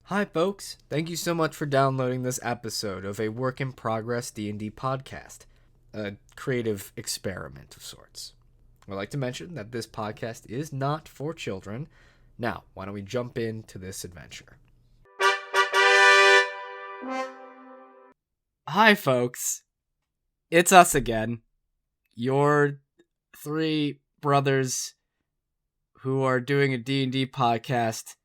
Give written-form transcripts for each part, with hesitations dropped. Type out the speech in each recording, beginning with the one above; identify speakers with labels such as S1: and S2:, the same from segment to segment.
S1: Hi folks, thank you so much for downloading this episode of a work in progress D&D podcast, a creative experiment of sorts. I'd like to mention that this podcast is not for children. Now, why don't we jump into this adventure? Hi folks, it's us again, your three brothers who are doing a D&D podcast.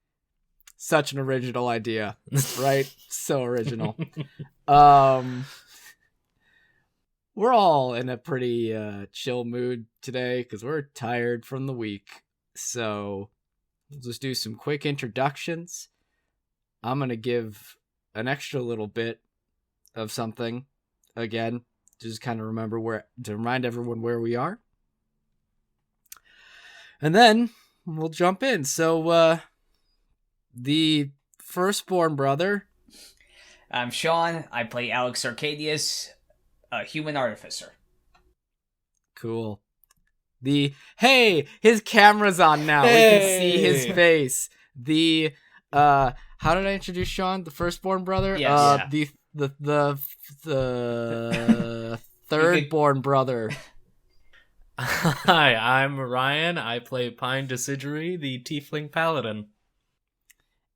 S1: Such an original idea, right? So original. We're all in a pretty chill mood today because we're tired from the week. So we'll just do some quick introductions. I'm going to give an extra little bit of something again, just kind of to remind everyone where we are. And then we'll jump in. So, the firstborn brother.
S2: I'm Sean. I play Alex Arcadis, a human artificer.
S1: Cool. His camera's on now. Hey! We can see his face. How did I introduce Sean? The firstborn brother?
S2: Yes.
S1: The thirdborn brother.
S3: Hi, I'm Ryan. I play Pine Deciduery, the tiefling paladin.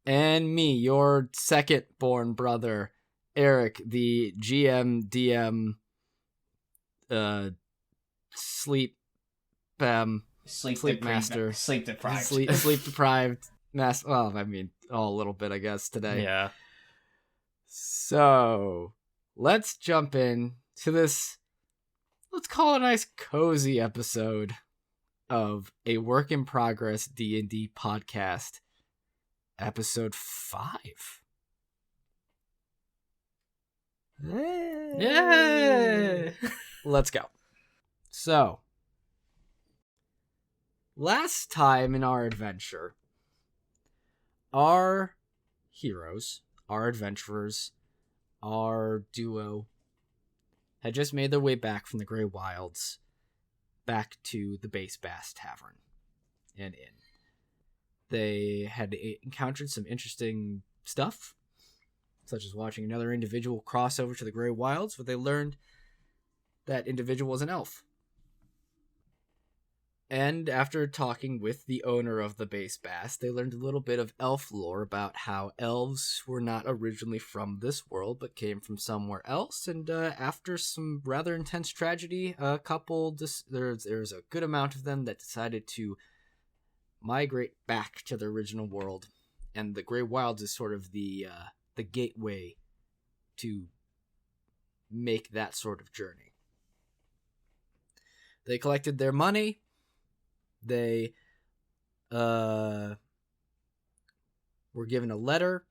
S1: And me, your second-born brother, Eric, the GM, sleep master.
S2: Sleep deprived.
S1: Sleep deprived master. Well, I mean, a little bit, I guess, today.
S3: Yeah.
S1: So, let's jump in to this, let's call it a nice cozy episode of a work-in-progress D&D podcast. Episode 5.
S3: Yay!
S1: Let's go. So, last time in our adventure, our heroes, our adventurers, our duo, had just made their way back from the Grey Wilds back to the Base Bass Tavern and Inn. They had encountered some interesting stuff, such as watching another individual cross over to the Grey Wilds, but they learned that individual was an elf. And after talking with the owner of the Base Bass, they learned a little bit of elf lore about how elves were not originally from this world, but came from somewhere else. And after some rather intense tragedy, there's a good amount of them that decided to migrate back to the original world, and the Grey Wilds is sort of the gateway to make that sort of journey. They collected their money. They were given a letter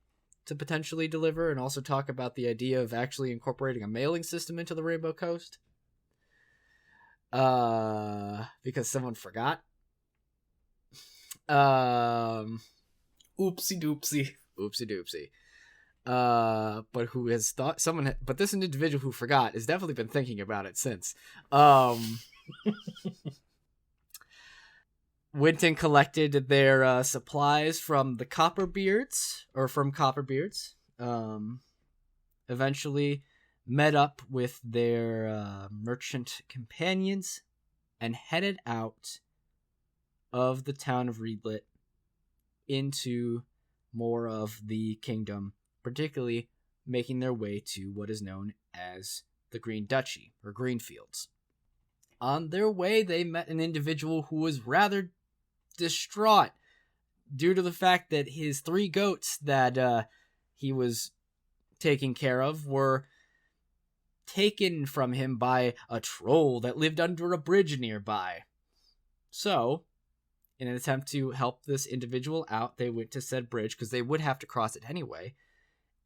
S1: to potentially deliver, and also talk about the idea of actually incorporating a mailing system into the Rainbow Coast. Because someone forgot.
S3: Oopsie doopsie.
S1: But who has thought but this individual who forgot has definitely been thinking about it since. Went and collected their supplies from the Copperbeards. Eventually met up with their merchant companions and headed out of the town of Reedlet into more of the kingdom, particularly making their way to what is known as the Green Duchy, or Greenfields. On their way, they met an individual who was rather distraught due to the fact that his 3 goats that he was taking care of were taken from him by a troll that lived under a bridge nearby. So, in an attempt to help this individual out, they went to said bridge, because they would have to cross it anyway,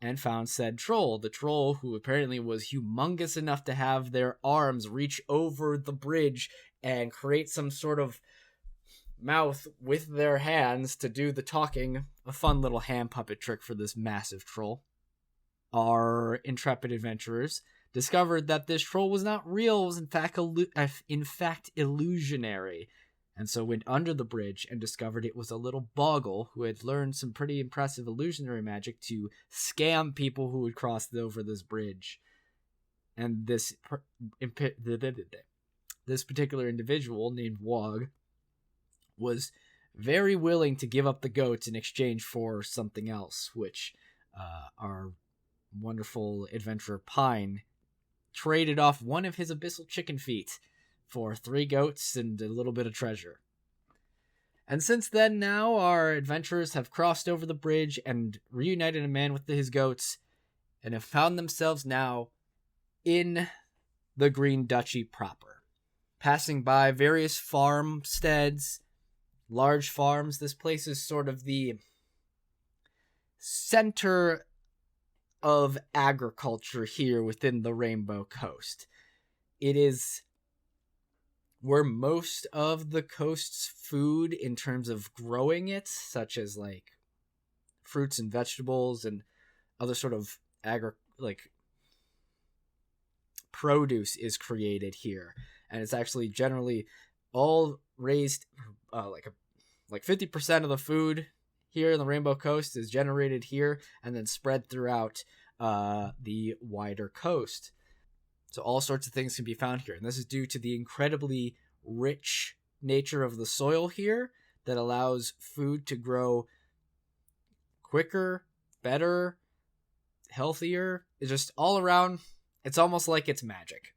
S1: and found said troll. The troll, who apparently was humongous enough to have their arms reach over the bridge and create some sort of mouth with their hands to do the talking. A fun little hand puppet trick for this massive troll. Our intrepid adventurers discovered that this troll was not real, it was in fact illusionary, and so went under the bridge and discovered it was a little boggle who had learned some pretty impressive illusionary magic to scam people who would cross over this bridge. And this particular individual named Wog was very willing to give up the goats in exchange for something else, which our wonderful adventurer Pine traded off one of his abyssal chicken feet for 3 goats and a little bit of treasure. And since then, now our adventurers have crossed over the bridge and reunited a man with his goats, and have found themselves now in the Green Duchy proper, passing by various farmsteads, large farms. This place is sort of the center of agriculture here within the Rainbow Coast. It is where most of the coast's food in terms of growing it, such as like fruits and vegetables and other sort of produce, is created here. And it's actually generally all raised like 50% of the food here in the Rainbow Coast is generated here and then spread throughout the wider coast. So all sorts of things can be found here. And this is due to the incredibly rich nature of the soil here that allows food to grow quicker, better, healthier. It's just all around. It's almost like it's magic.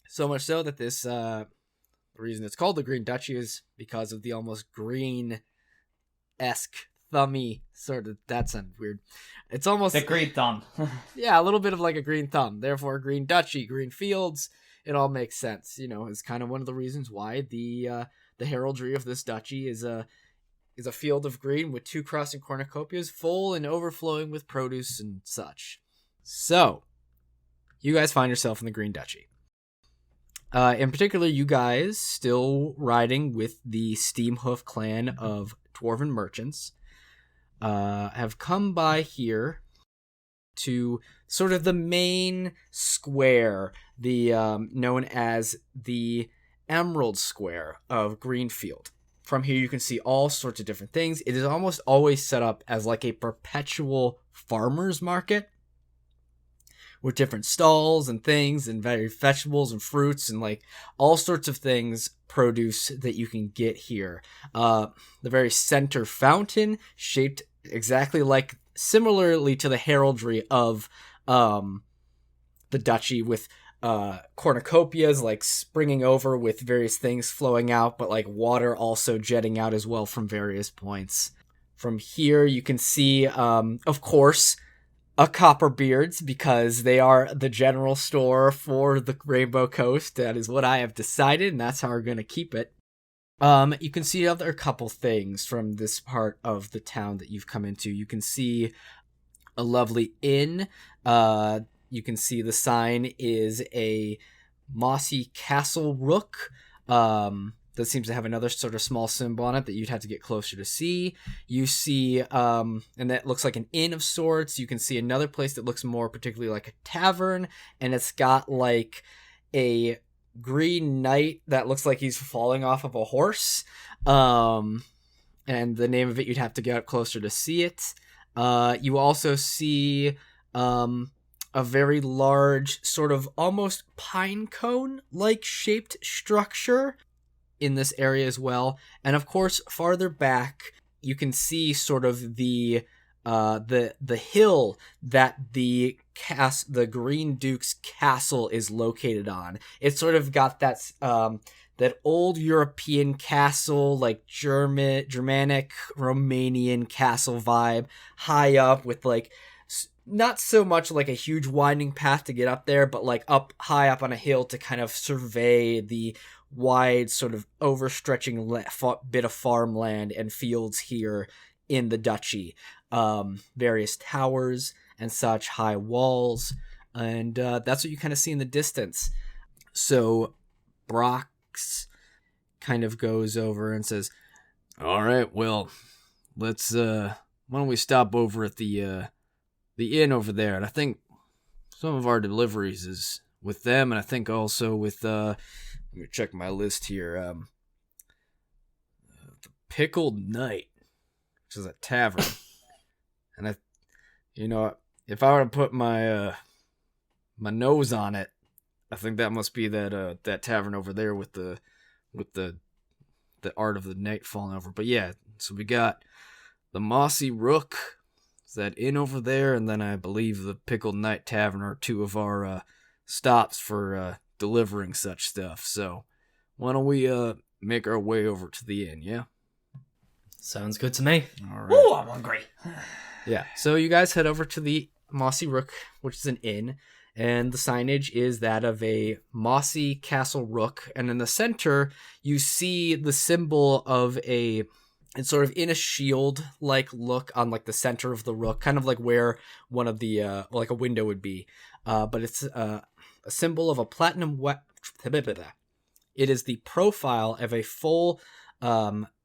S1: So much so that this, the reason it's called the Green Duchy is because of the almost green-esque, thummy sort of, that sounds weird. It's almost...
S2: The green thumb.
S1: Yeah, a little bit of like a green thumb. Therefore, Green Duchy, green fields, it all makes sense. You know, it's kind of one of the reasons why the heraldry of this duchy is a field of green with 2 crossing cornucopias full and overflowing with produce and such. So, you guys find yourself in the Green Duchy. In particular, you guys still riding with the Steamhoof clan of dwarven merchants have come by here to sort of the main square, the known as the Emerald Square of Greenfield. From here, you can see all sorts of different things. It is almost always set up as like a perpetual farmer's market with different stalls and things and various vegetables and fruits and like all sorts of things, produce that you can get here. The very center fountain, shaped exactly like, similarly to the heraldry of the duchy, with cornucopias like springing over with various things flowing out, but like water also jetting out as well from various points. From here, you can see, of course, a Copperbeard's, because they are the general store for the Rainbow Coast. That is what I have decided, and that's how we're going to keep it. You can see other couple things from this part of the town that you've come into. You can see a lovely inn. You can see the sign is a mossy castle rook. That seems to have another sort of small symbol on it that you'd have to get closer to see. You see, and that looks like an inn of sorts. You can see another place that looks more particularly like a tavern, and it's got like a green knight that looks like he's falling off of a horse. And the name of it, you'd have to get up closer to see it. You also see a very large, sort of almost pine cone-like shaped structure in this area as well. And of course, farther back, you can see sort of the hill that the Green Duke's castle is located on. It's sort of got that old European castle, like Germanic, Romanian castle vibe, high up with like not so much like a huge winding path to get up there, but like high up on a hill to kind of survey the wide sort of overstretching bit of farmland and fields here in the duchy. Various towers and such, high walls, and that's what you kind of see in the distance. So Brox kind of goes over and says, "All right, well, let's why don't we stop over at the inn over there? And I think some of our deliveries is with them, and I think also with let me check my list here. Pickled Knight, which is a tavern. And if I were to put my my nose on it, I think that must be that tavern over there with the art of the knight falling over. But yeah, so we got the Mossy Rook, is that inn over there, and then I believe the Pickled Knight Tavern are two of our stops for delivering such stuff. So why don't we make our way over to the inn, yeah?
S3: Sounds good to me.
S1: All right.
S2: Ooh, I'm hungry.
S1: Yeah, so you guys head over to the Mossy Rook, which is an inn, and the signage is that of a mossy castle rook, and in the center you see the symbol of it's sort of in a shield-like look on like the center of the rook, kind of like where one of the like a window would be, but it's a symbol of a platinum It is the profile of a full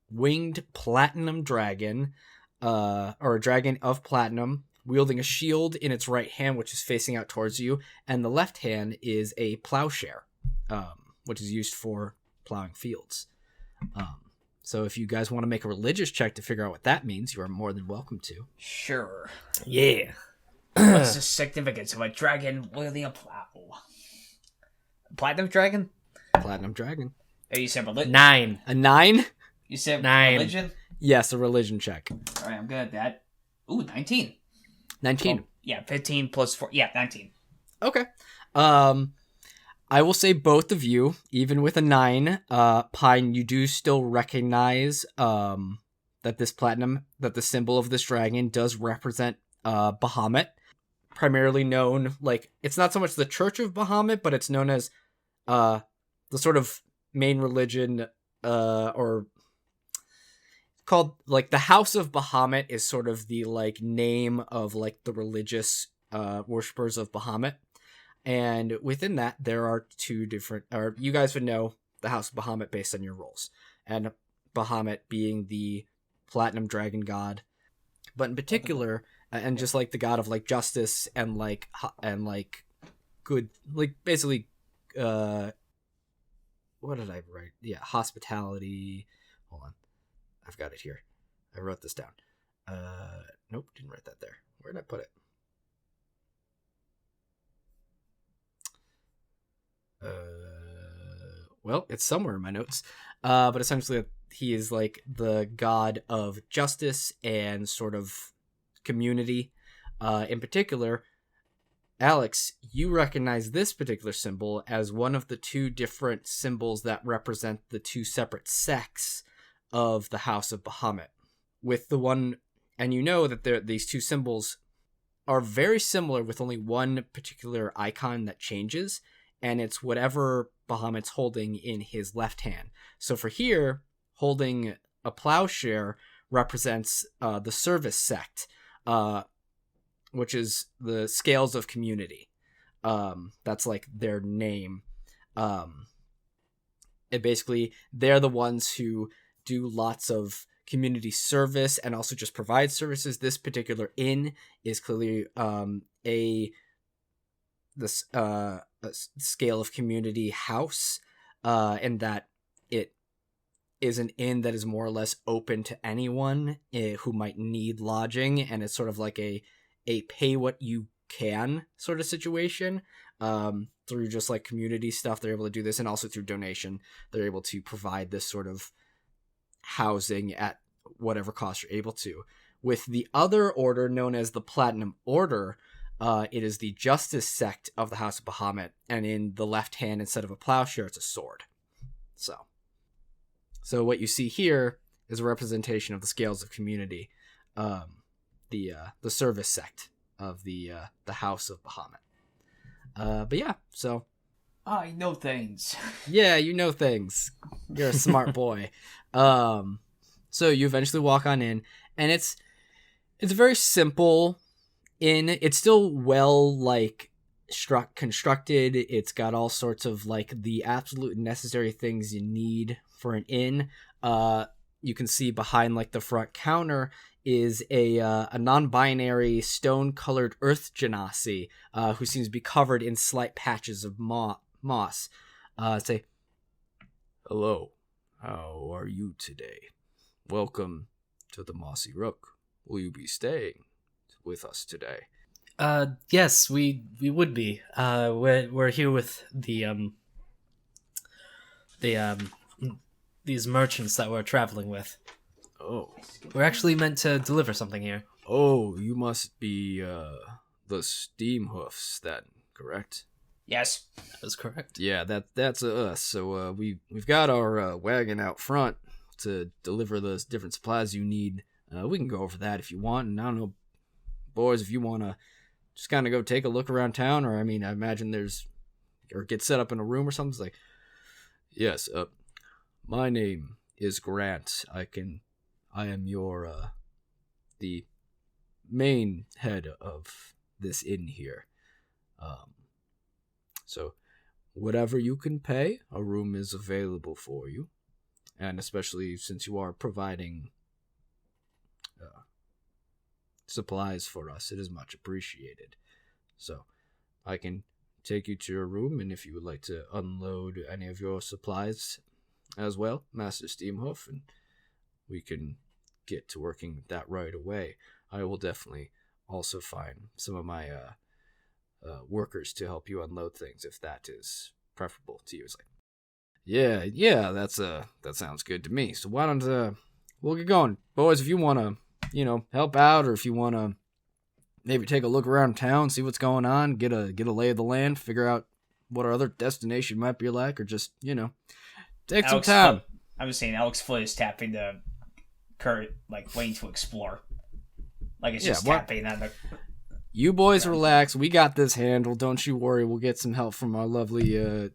S1: winged platinum dragon, or a dragon of platinum, wielding a shield in its right hand, which is facing out towards you, and the left hand is a plowshare, which is used for plowing fields. So if you guys want to make a religious check to figure out what that means, you are more than welcome to.
S2: Sure.
S3: Yeah.
S2: What's the significance of a dragon wielding a plow? Platinum dragon?
S1: Platinum dragon.
S2: Oh, you said religion.
S3: 9.
S1: A 9?
S2: You said
S3: 9.
S2: religion?
S1: Yes, a religion check.
S2: All right, I'm good at that. Ooh, 19.
S1: 19.
S2: Well, yeah, 15 plus 4. Yeah, 19.
S1: Okay. I will say both of you, even with a 9, Pine, you do still recognize that the symbol of this dragon does represent Bahamut, primarily known, like, it's not so much the Church of Bahamut, but it's known as the sort of main religion, or called, like, the House of Bahamut is sort of the, like, name of, like, the religious worshippers of Bahamut. And within that, there are two different, or you guys would know the House of Bahamut based on your roles. And Bahamut being the platinum dragon god, but in particular, and just like the god of like justice and like good, like basically, what did I write? Yeah, hospitality. Hold on, I've got it here. I wrote this down. Nope, didn't write that there. Where did I put it? Well, it's somewhere in my notes. But essentially, he is like the god of justice and sort of community. In particular, Alex, you recognize this particular symbol as one of the two different symbols that represent the two separate sects of the House of Bahamut. With the one, and you know that these two symbols are very similar, with only one particular icon that changes, and it's whatever Bahamut's holding in his left hand. So for here, holding a plowshare represents the service sect, which is the Scales of Community. That's like their name. And basically, they're the ones who do lots of community service and also just provide services. This particular inn is clearly a Scale of Community house, and that it is an inn that is more or less open to anyone who might need lodging, and it's sort of like a pay what you can sort of situation. Through just like community stuff, they're able to do this, and also through donation, they're able to provide this sort of housing at whatever cost you're able to. With the other order, known as the Platinum Order, it is the justice sect of the House of Bahamut, and in the left hand, instead of a plowshare, it's a sword. So what you see here is a representation of the Scales of Community, the service sect of the House of Bahamut. But yeah, so
S2: I know things.
S1: yeah, you know things. You're a smart boy. So you eventually walk on in, and it's a very simple inn. It's still well like constructed. It's got all sorts of like the absolute necessary things you need for an inn. You can see behind like the front counter is a non-binary stone-colored earth genasi who seems to be covered in slight patches of moss. Say, "Hello, how are you today? welcome to the Mossy Rook. Will you be staying with us today?
S3: Yes, we would be. We're here with the these merchants that we're traveling with.
S1: Oh.
S3: We're actually meant to deliver something here.
S1: Oh, you must be, the Steam Hoofs then, correct?
S2: Yes.
S3: That is correct.
S1: Yeah, that's us. So, we've got our, wagon out front to deliver those different supplies you need. We can go over that if you want, and I don't know, boys, if you want to just kind of go take a look around town, or, I mean, I imagine or get set up in a room or something. It's like, yes, my name is Grant. I am your, the main head of this inn here. So whatever you can pay, a room is available for you. And especially since you are providing supplies for us, it is much appreciated. So I can take you to your room, and if you would like to unload any of your supplies as well, Master Steamhoof, and we can get to working that right away. I will definitely also find some of my workers to help you unload things if that is preferable to you. It's like, yeah, that sounds good to me. So why don't we'll get going, boys? If you want to, help out, or if you want to maybe take a look around town, see what's going on, get a lay of the land, figure out what our other destination might be like, or just take some time.
S2: I'm just saying, Alex's foot is tapping the current, like waiting to explore. Like it's just tapping on the.
S1: You boys relax. We got this handled. Don't you worry. We'll get some help from our lovely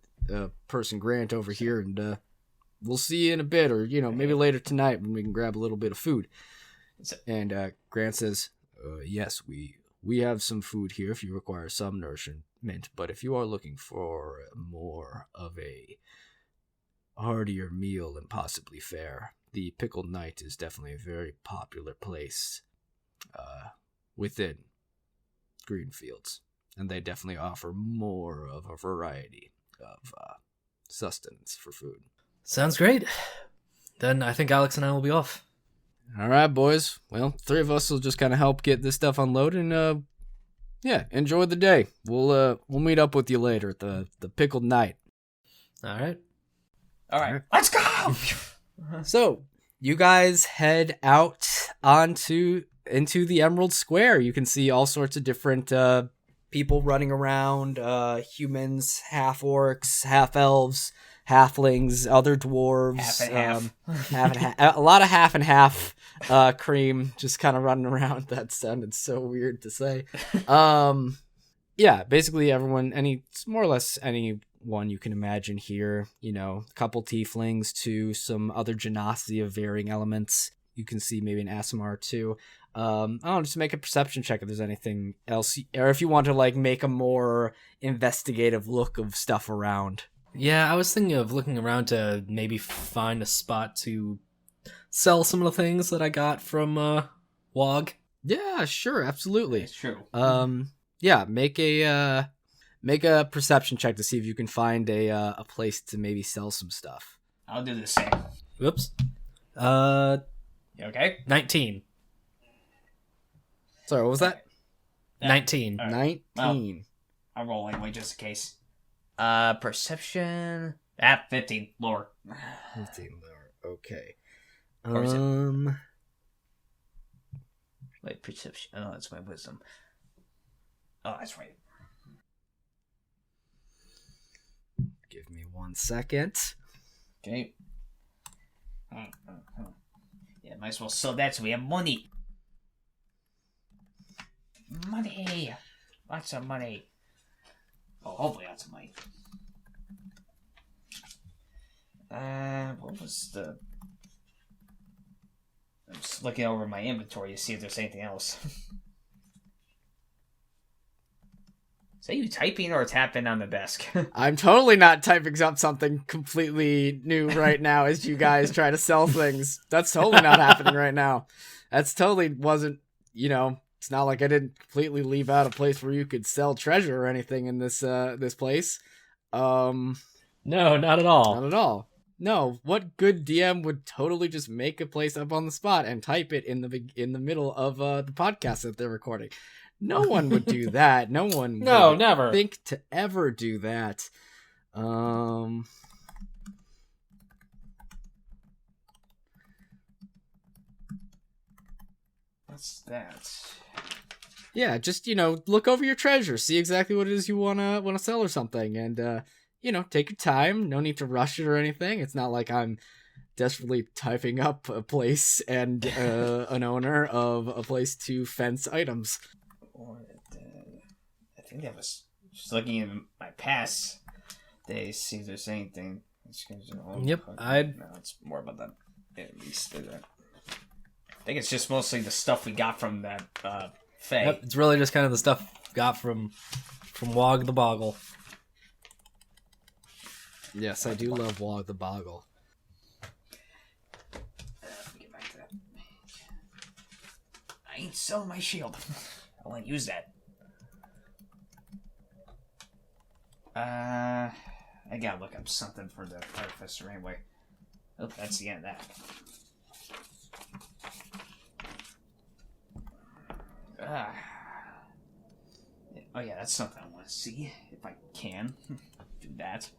S1: person Grant over here, and we'll see you in a bit, or maybe later tonight when we can grab a little bit of food. And Grant says, "Yes, we have some food here if you require some nourishment, but if you are looking for more of a heartier meal and possibly fare, the Pickled Knight is definitely a very popular place within Greenfields, and they definitely offer more of a variety of sustenance for food."
S3: Sounds great. Then I think Alex and I will be off.
S1: All right, boys. Well, three of us will just kind of help get this stuff unloaded, and enjoy the day. We'll meet up with you later at the Pickled Knight.
S3: All right.
S2: Let's go.
S1: So you guys head out into the Emerald Square. You can see all sorts of different people running around, humans, half-orcs, half-elves, halflings, other dwarves.
S2: Half and half.
S1: Half and half. A lot of half and half cream just kind of running around. That sounded so weird to say. Yeah, basically everyone, more or less anyone you can imagine here. A couple tieflings to some other genasi of varying elements. You can see maybe an Aasimar too. I don't know, just make a perception check if there's anything else, or if you want to make a more investigative look of stuff around.
S3: Yeah, I was thinking of looking around to maybe find a spot to sell some of the things that I got from WOG.
S1: Yeah, sure, absolutely.
S2: It's true.
S1: Yeah, make a perception check to see if you can find a place to maybe sell some stuff.
S2: I'll do the same.
S3: Whoops.
S2: You okay?
S3: 19.
S1: Sorry, what was that?
S3: 19.
S2: All
S1: right. 19.
S2: Well, I'll roll anyway, just in case. Perception. 15. Lower.
S1: 15 lower. Okay.
S2: Or is Wait, perception. Oh, that's my wisdom. Oh, that's right.
S1: Give me 1 second.
S2: Okay. Yeah, might as well sell that so we have money. Money! Lots of money. Oh, hopefully lots of money. What was the... I'm just looking over my inventory to see if there's anything else. Is that you typing or tapping on the desk?
S1: I'm totally not typing up something completely new right now as you guys try to sell things. That's totally not happening right now. That's totally wasn't, it's not like I didn't completely leave out a place where you could sell treasure or anything in this place.
S3: No, not at all.
S1: Not at all. No, what good DM would totally just make a place up on the spot and type it in the middle of the podcast that they're recording? No one would do that. No one would
S3: never
S1: think to ever do that.
S2: What's that?
S1: Yeah, just, look over your treasure, see exactly what it is you wanna sell or something, and take your time. No need to rush it or anything. It's not like I'm desperately typing up a place and an owner of a place to fence items.
S2: I think that was just looking in my past days, see if there's anything.
S3: Yep,
S2: No, it's more about that. At least I think it's just mostly the stuff we got from that Fae.
S3: Yep, it's really just kind of the stuff got from Wog the Boggle.
S1: Yes, I do love Wog the Boggle.
S2: Let me get back to that. I ain't selling my shield. I won't use that. I gotta look up something for the Artificer anyway. Oh, that's the end of that. Oh yeah, that's something I want to see if I can do that.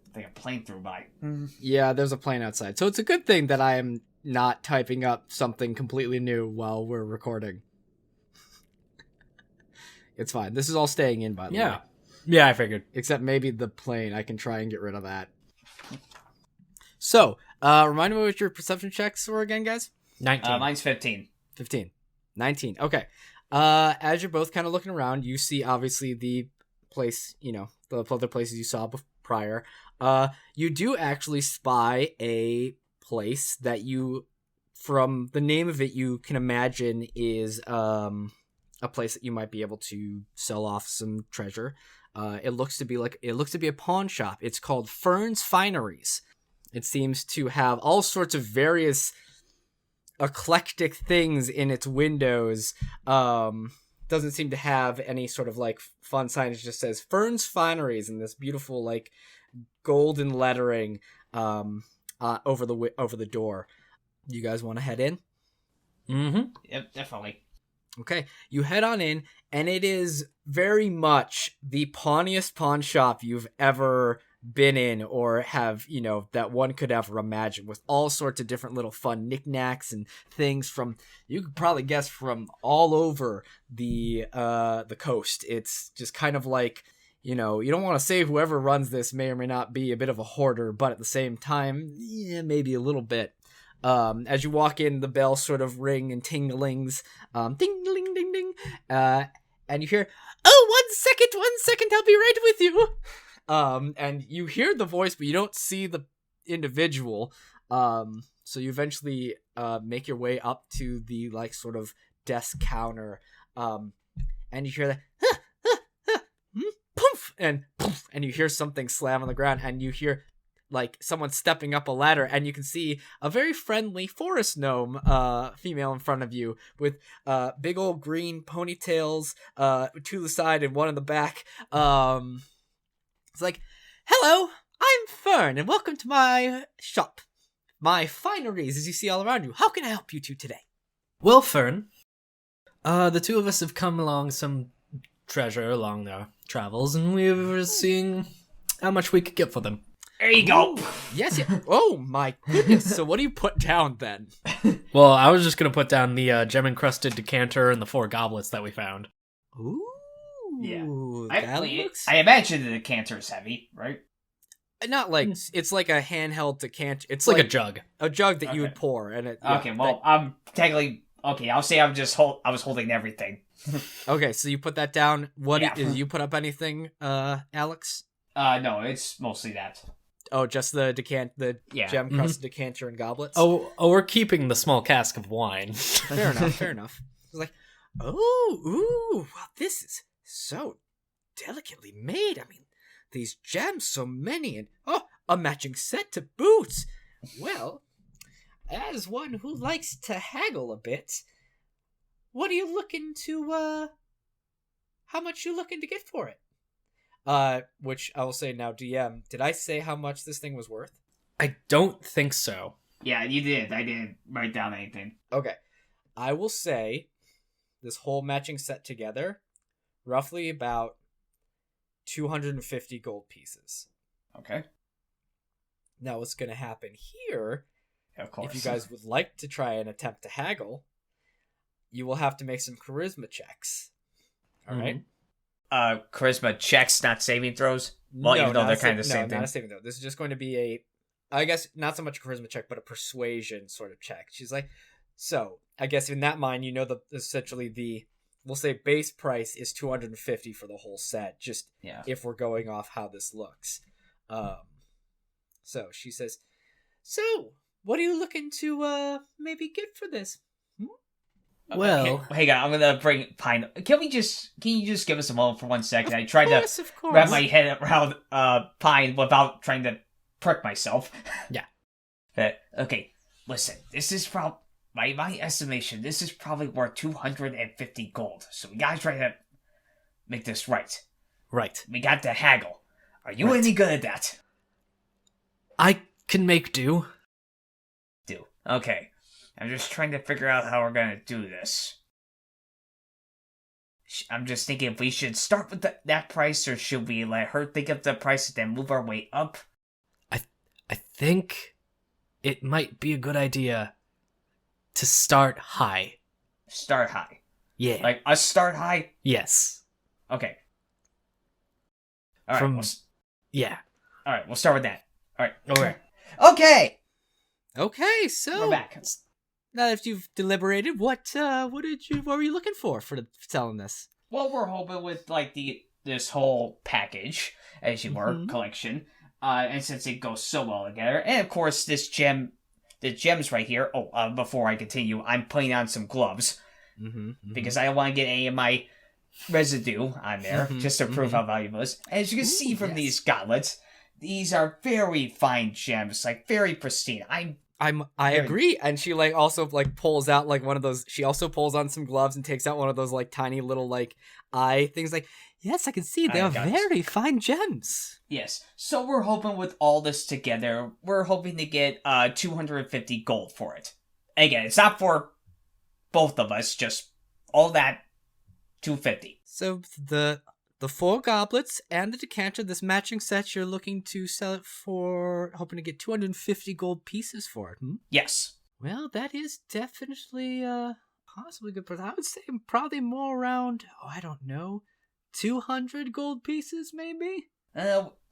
S2: I think a plane threw by.
S1: Yeah, there's a plane outside, so it's a good thing that I am not typing up something completely new while we're recording. It's fine. This is all staying in, by the way.
S3: Yeah, I figured.
S1: Except maybe the plane. I can try and get rid of that. So, remind me what your perception checks were again, guys?
S3: 19.
S2: Mine's 15.
S1: 15. 19. Okay. As you're both kind of looking around, you see obviously the place, the other places you saw prior. You do actually spy a place that you, from the name of it, you can imagine is a place that you might be able to sell off some treasure. It looks to be a pawn shop. It's called Fern's Fineries. It seems to have all sorts of various eclectic things in its windows. Doesn't seem to have any sort of like fun sign. It just says Fern's Fineries in this beautiful like golden lettering over the door. You guys want to head in?
S3: Mm-hmm.
S2: Yep, definitely.
S1: Okay, you head on in, and it is very much the pawnest pawn shop you've ever been in or have, that one could ever imagine, with all sorts of different little fun knickknacks and things from, you could probably guess, from all over the coast. It's just kind of like, you don't want to say whoever runs this may or may not be a bit of a hoarder, but at the same time, yeah, maybe a little bit. As you walk in, the bells sort of ring and tinglings, ding, ding, ding, ding, and you hear, "Oh, 1 second, I'll be right with you." And you hear the voice, but you don't see the individual. So you eventually make your way up to the like sort of desk counter, and you hear that, poof, and you hear something slam on the ground, and you hear like someone stepping up a ladder, and you can see a very friendly forest gnome female in front of you with big old green ponytails to the side and one in the back. It's like, "Hello, I'm Fern, and welcome to my shop. My fineries, as you see all around you. How can I help you two today?"
S3: Well, Fern, the two of us have come along some treasure along our travels, and we were seeing how much we could get for them.
S2: There you go.
S1: Yes. Oh my goodness. So what do you put down then?
S3: Well, I was just going to put down the gem-encrusted decanter and the 4 goblets that we found.
S1: Ooh.
S2: Yeah.
S1: That looks...
S2: I imagine the decanter is heavy, right?
S1: Not like, it's like a handheld decanter.
S3: It's like a jug.
S1: A jug that you would pour. And it.
S2: Okay, well, I'm technically... Okay, I'll say I was holding everything.
S1: Okay, so you put that down.
S2: Yeah.
S1: Did you put up anything, Alex?
S2: No, it's mostly that.
S1: Oh, just the gem-crusted decanter and goblets?
S3: Oh, we're keeping the small cask of wine.
S1: Fair enough. It's like, well, this is so delicately made. I mean, these gems, so many, and a matching set to boots. Well, as one who likes to haggle a bit, what are you looking to, how much you looking to get for it? Which I will say now, DM, did I say how much this thing was worth?
S3: I don't think so.
S2: Yeah, you did. I didn't write down anything.
S1: Okay. I will say this whole matching set together, roughly about 250 gold pieces.
S2: Okay.
S1: Now, what's going to happen here,
S2: Of course.
S1: if you guys would like to try and attempt to haggle, you will have to make some charisma checks. All right?
S2: Charisma checks, not saving throws? Well, even though they're kind of the same thing.
S1: Not a saving throw. This is just going to be a, I guess, not so much a charisma check, but a persuasion sort of check. She's like, so, I guess in that mind, essentially we'll say base price is 250 for the whole set, just if we're going off how this looks. So she says, so, what are you looking to maybe get for this?
S3: Well,
S2: hey guys, I'm gonna bring Pine. Can you just give us a moment for 1 second? I tried
S1: of
S2: to
S1: course.
S2: wrap my head around Pine without trying to prick myself.
S3: Yeah.
S2: Okay, listen. This is probably my estimation. This is probably worth 250 gold. So we gotta try to make this right.
S3: Right.
S2: We got to haggle. Are you any good at that?
S3: I can make do.
S2: Okay. I'm just trying to figure out how we're gonna do this. I'm just thinking if we should start with that price, or should we let her think of the price and then move our way up?
S3: I think it might be a good idea to start high.
S2: Start high.
S3: Yeah.
S2: Like us start high?
S3: Yes.
S2: Okay. Alright.
S3: Yeah.
S2: Alright, we'll start with that. Alright.
S3: Okay.
S2: Okay!
S1: Okay, so
S2: We're back.
S1: now that you've deliberated, what were you looking for selling this?
S2: Well, we're hoping with like this whole package, as you were, collection, and since it goes so well together, and of course the gems right here. Oh, before I continue, I'm putting on some gloves because I don't want to get any of my residue on there, just to prove how valuable it is. As you can see from these gauntlets, these are very fine gems, like very pristine.
S1: I agree, and she also pulls out one of those. She also pulls on some gloves and takes out one of those tiny little eye things. Yes, I can see they are very fine gems.
S2: Yes, so we're hoping with all this together, we're hoping to get 250 gold for it. Again, it's not for both of us, just all that 250.
S1: So the 4 goblets and the decanter, this matching set, you're looking to sell it for, hoping to get 250 gold pieces for it.
S2: Yes.
S1: Well, that is definitely possibly good price. I would say probably more around, I don't know, 200 gold pieces maybe?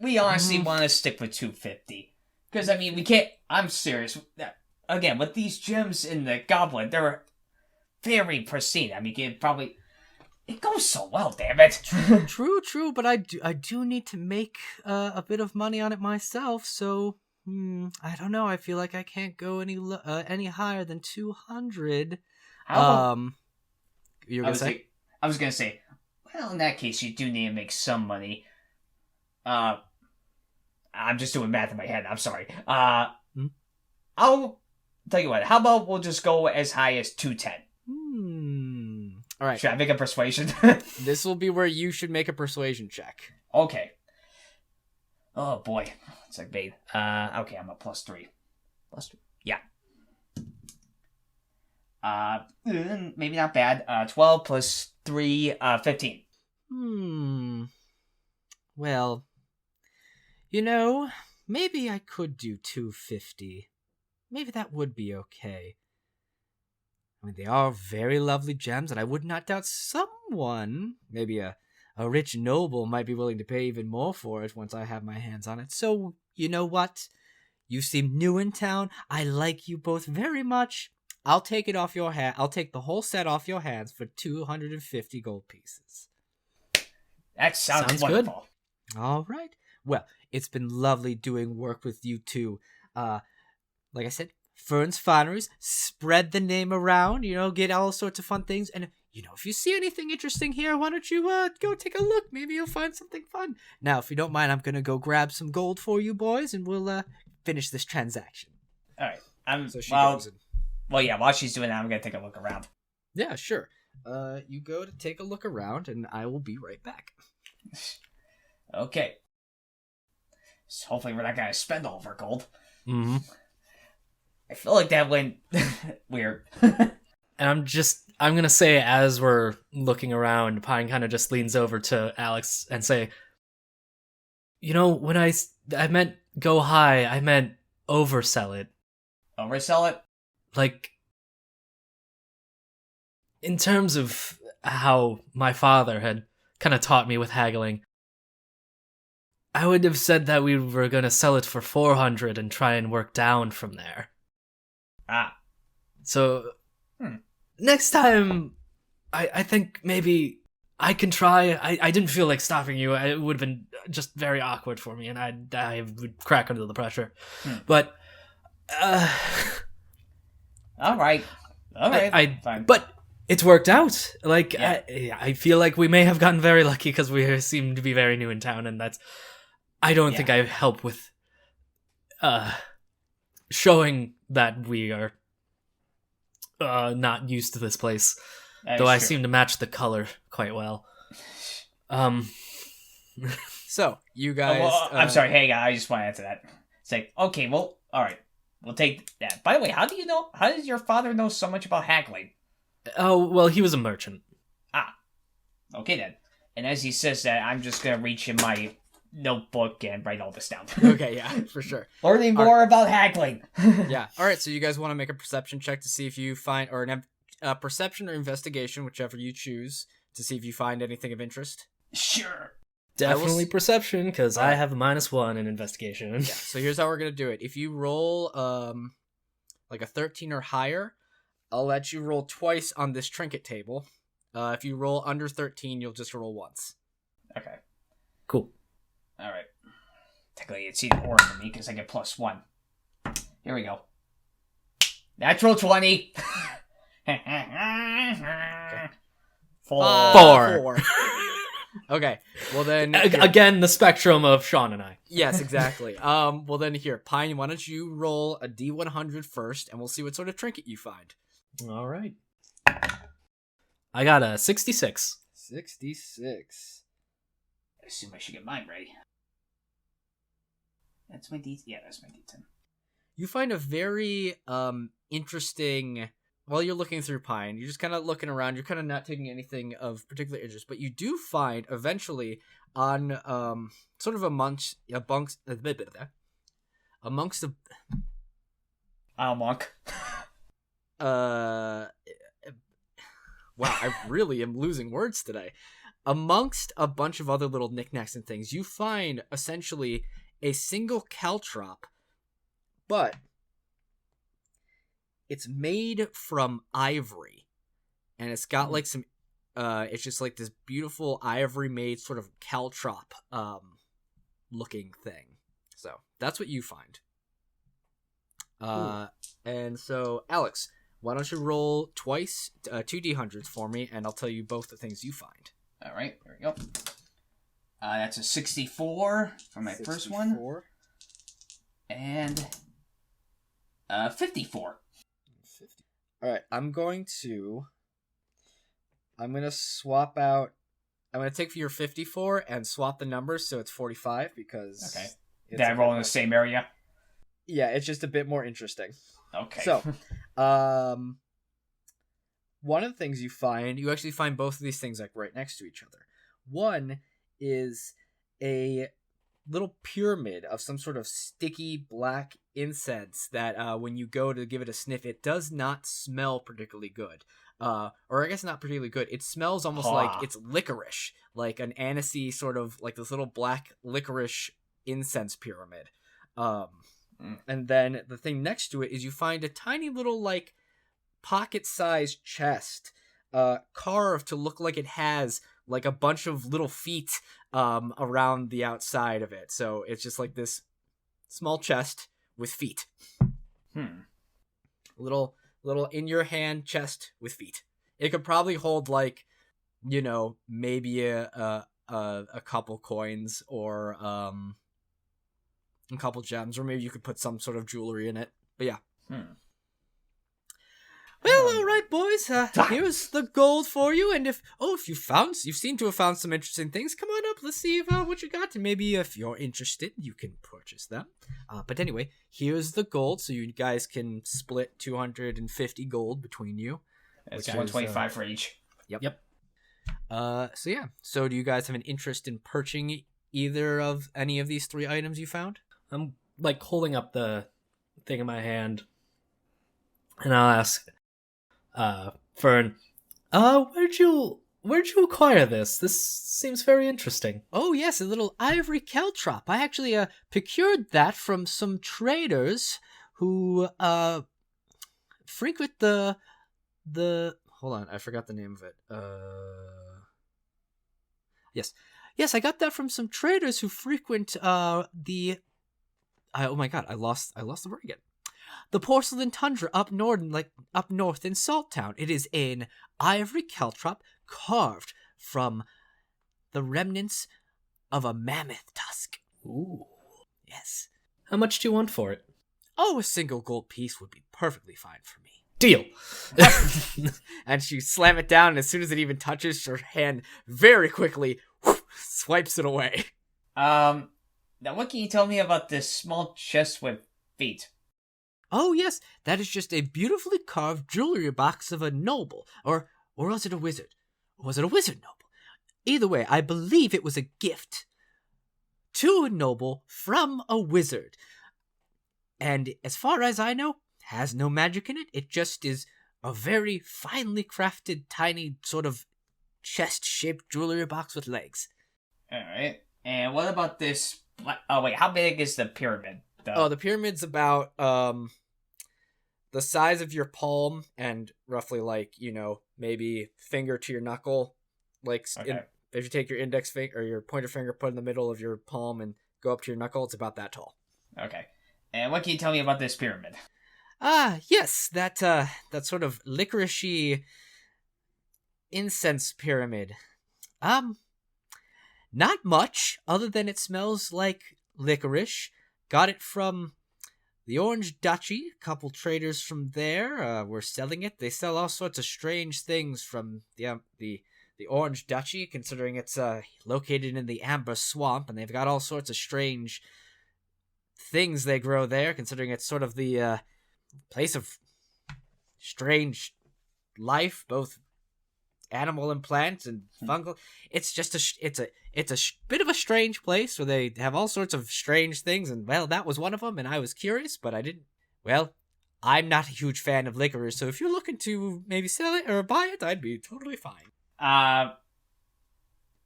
S2: We honestly want to stick with 250. Because, I mean, we can't, I'm serious. Again, with these gems in the goblet, they're very pristine. I mean, it goes so well, damn it.
S1: True, but I do need to make a bit of money on it myself, so I don't know. I feel like I can't go any higher than 200. You were gonna say?
S2: I was gonna say, well, in that case, you do need to make some money. I'm just doing math in my head. I'm sorry. I'll tell you what. How about we'll just go as high as 210?
S1: All right.
S2: Should I make a persuasion?
S1: This will be where you should make a persuasion check.
S2: Okay. Oh boy, it's like bait. Okay, I'm a +3. +3. Yeah. Maybe not bad. 12 plus 3, 15.
S1: Well, maybe I could do 250. Maybe that would be okay. I mean, they are very lovely gems, and I would not doubt someone, maybe a rich noble, might be willing to pay even more for it once I have my hands on it. So, you know what? You seem new in town. I like you both very much. I'll take it off your hand. I'll take the whole set off your hands for 250 gold pieces.
S2: That sounds wonderful.
S1: Good. All right. Well, it's been lovely doing work with you two. Like I said, Fern's Fineries, spread the name around, get all sorts of fun things. And, if you see anything interesting here, why don't you go take a look? Maybe you'll find something fun. Now, if you don't mind, I'm going to go grab some gold for you boys, and we'll finish this transaction.
S2: All right.
S1: So she goes in.
S2: Well, yeah, while she's doing that, I'm going to take a look around.
S1: Yeah, sure. you go to take a look around, and I will be right back.
S2: Okay. So hopefully we're not gonna spend all of our gold.
S3: Mm-hmm.
S2: I feel like that went weird.
S3: And I'm gonna say, as we're looking around, Pine kind of just leans over to Alex and say, when I meant go high, I meant oversell it.
S2: Oversell it?
S3: Like, in terms of how my father had kind of taught me with haggling, I would have said that we were gonna sell it for 400 and try and work down from there.
S2: Ah.
S3: So, next time, I think maybe I can try. I didn't feel like stopping you. It would have been just very awkward for me, and I would crack under the pressure. But,
S2: all right. Fine.
S3: But it's worked out. Like,
S2: Yeah.
S3: I feel like we may have gotten very lucky because we seem to be very new in town, and I don't think I help with showing that we are not used to this place. Though I seem to match the color quite well.
S1: So, you guys...
S2: I'm sorry, hey, I just want to answer that. It's like, okay, well, alright. We'll take that. By the way, how does your father know so much about haggling?
S3: Oh, well, he was a merchant.
S2: Okay then. And as he says that, I'm just gonna reach in my notebook and write all this down.
S1: Okay, yeah, for sure.
S2: Learning more about haggling.
S1: Yeah. All right, so you guys want to make a perception check to see if you find, or perception or investigation, whichever you choose, to see if you find anything of interest.
S2: Sure.
S3: Definitely perception, because I have a -1 in investigation.
S1: Yeah, so here's how we're going to do it. If you roll like a 13 or higher, I'll let you roll twice on this trinket table. If you roll under 13, you'll just roll once.
S2: Okay.
S3: Cool.
S2: Alright. Technically, it's even more for me, because I get +1. Here we go. Natural 20!
S1: Okay.
S2: 4.
S1: Okay, well then...
S3: Again, the spectrum of Sean and I.
S1: Yes, exactly. Well then here, Pine, why don't you roll a D100 first, and we'll see what sort of trinket you find.
S3: All right. I got a 66.
S1: 66.
S2: I assume I should get mine ready. That's my D... Yeah, that's my D10.
S1: You find a very interesting... While you're looking through Pine, you're just kind of looking around. You're kind of not taking anything of particular interest, but you do find eventually on sort of amongst the
S2: monk.
S1: Wow, I really am losing words today. Amongst a bunch of other little knickknacks and things, you find essentially a single caltrop, but it's made from ivory, and it's got like some it's just like this beautiful ivory made sort of caltrop looking thing. So that's what you find. And so Alex, why don't you roll twice 2 D100s for me, and I'll tell you both the things you find.
S2: All right, here we go. That's a 64 for my first one, and 54.
S1: 50. All right, I'm going to swap out. I'm going to take for your 54 and swap the numbers so it's 45 because.
S2: Okay. Did I roll in the same area?
S1: Yeah, it's just a bit more interesting.
S2: Okay.
S1: So, one of the things you actually find both of these things like right next to each other. One is a little pyramid of some sort of sticky black incense that when you go to give it a sniff, it does not smell particularly good. Or I guess not particularly good. It smells almost like it's licorice, like an anisey sort of like this little black licorice incense pyramid. And then the thing next to it is you find a tiny little like pocket-sized chest carved to look like it has like a bunch of little feet around the outside of it. So it's just like this small chest with feet. Little in your hand chest with feet. It could probably hold like, maybe a couple coins or a couple gems, or maybe you could put some sort of jewelry in it. But yeah.
S3: Well,
S1: Well, all right, boys. Here's the gold for you, and if you seem to have found some interesting things, come on up. Let's see what you got, and maybe if you're interested, you can purchase them. But anyway, here's the gold, so you guys can split 250 gold between you.
S2: It's 125 for each.
S3: Yep.
S1: So yeah. So do you guys have an interest in purchasing either of any of these 3 items you found?
S3: I'm like holding up the thing in my hand, and I'll ask, Fern, where'd you acquire this? This seems very interesting.
S1: Oh yes, a little ivory caltrop. I actually procured that from some traders who frequent the hold on, I forgot the name of it. Yes, I got that from some traders who frequent oh my god, I lost the word again. The porcelain tundra up north in Salttown. It is an ivory caltrop carved from the remnants of a mammoth tusk.
S3: Ooh.
S1: Yes.
S3: How much do you want for it?
S1: Oh, a single gold piece would be perfectly fine for me.
S3: Deal.
S1: And she slam it down, and as soon as it even touches, her hand very quickly swipes it away.
S2: Now what can you tell me about this small chest with feet?
S1: Oh yes, that is just a beautifully carved jewelry box of a noble, or was it a wizard? Or was it a wizard noble? Either way, I believe it was a gift to a noble from a wizard. And as far as I know, has no magic in it. It just is a very finely crafted, tiny sort of chest-shaped jewelry box with legs.
S2: Alright. And what about this? Oh, wait, how big is the pyramid?
S1: The pyramid's about the size of your palm and roughly maybe finger to your knuckle.
S2: Okay.
S1: If you take your index finger or your pointer finger, put it in the middle of your palm and go up to your knuckle, it's about that tall.
S2: Okay. And what can you tell me about this pyramid?
S1: Yes, that sort of licoricey incense pyramid. Not much, other than it smells like licorice. Got it from the Orange Duchy. A couple traders from there were selling it. They sell all sorts of strange things from the Orange Duchy, considering it's located in the Amber Swamp, and they've got all sorts of strange things they grow there, considering it's sort of the place of strange life, both animal and plant and fungal. It's just it's a bit of a strange place where they have all sorts of strange things, and well, that was one of them, and I was curious, but I didn't. Well, I'm not a huge fan of licorice, so if you're looking to maybe sell it or buy it, I'd be totally fine.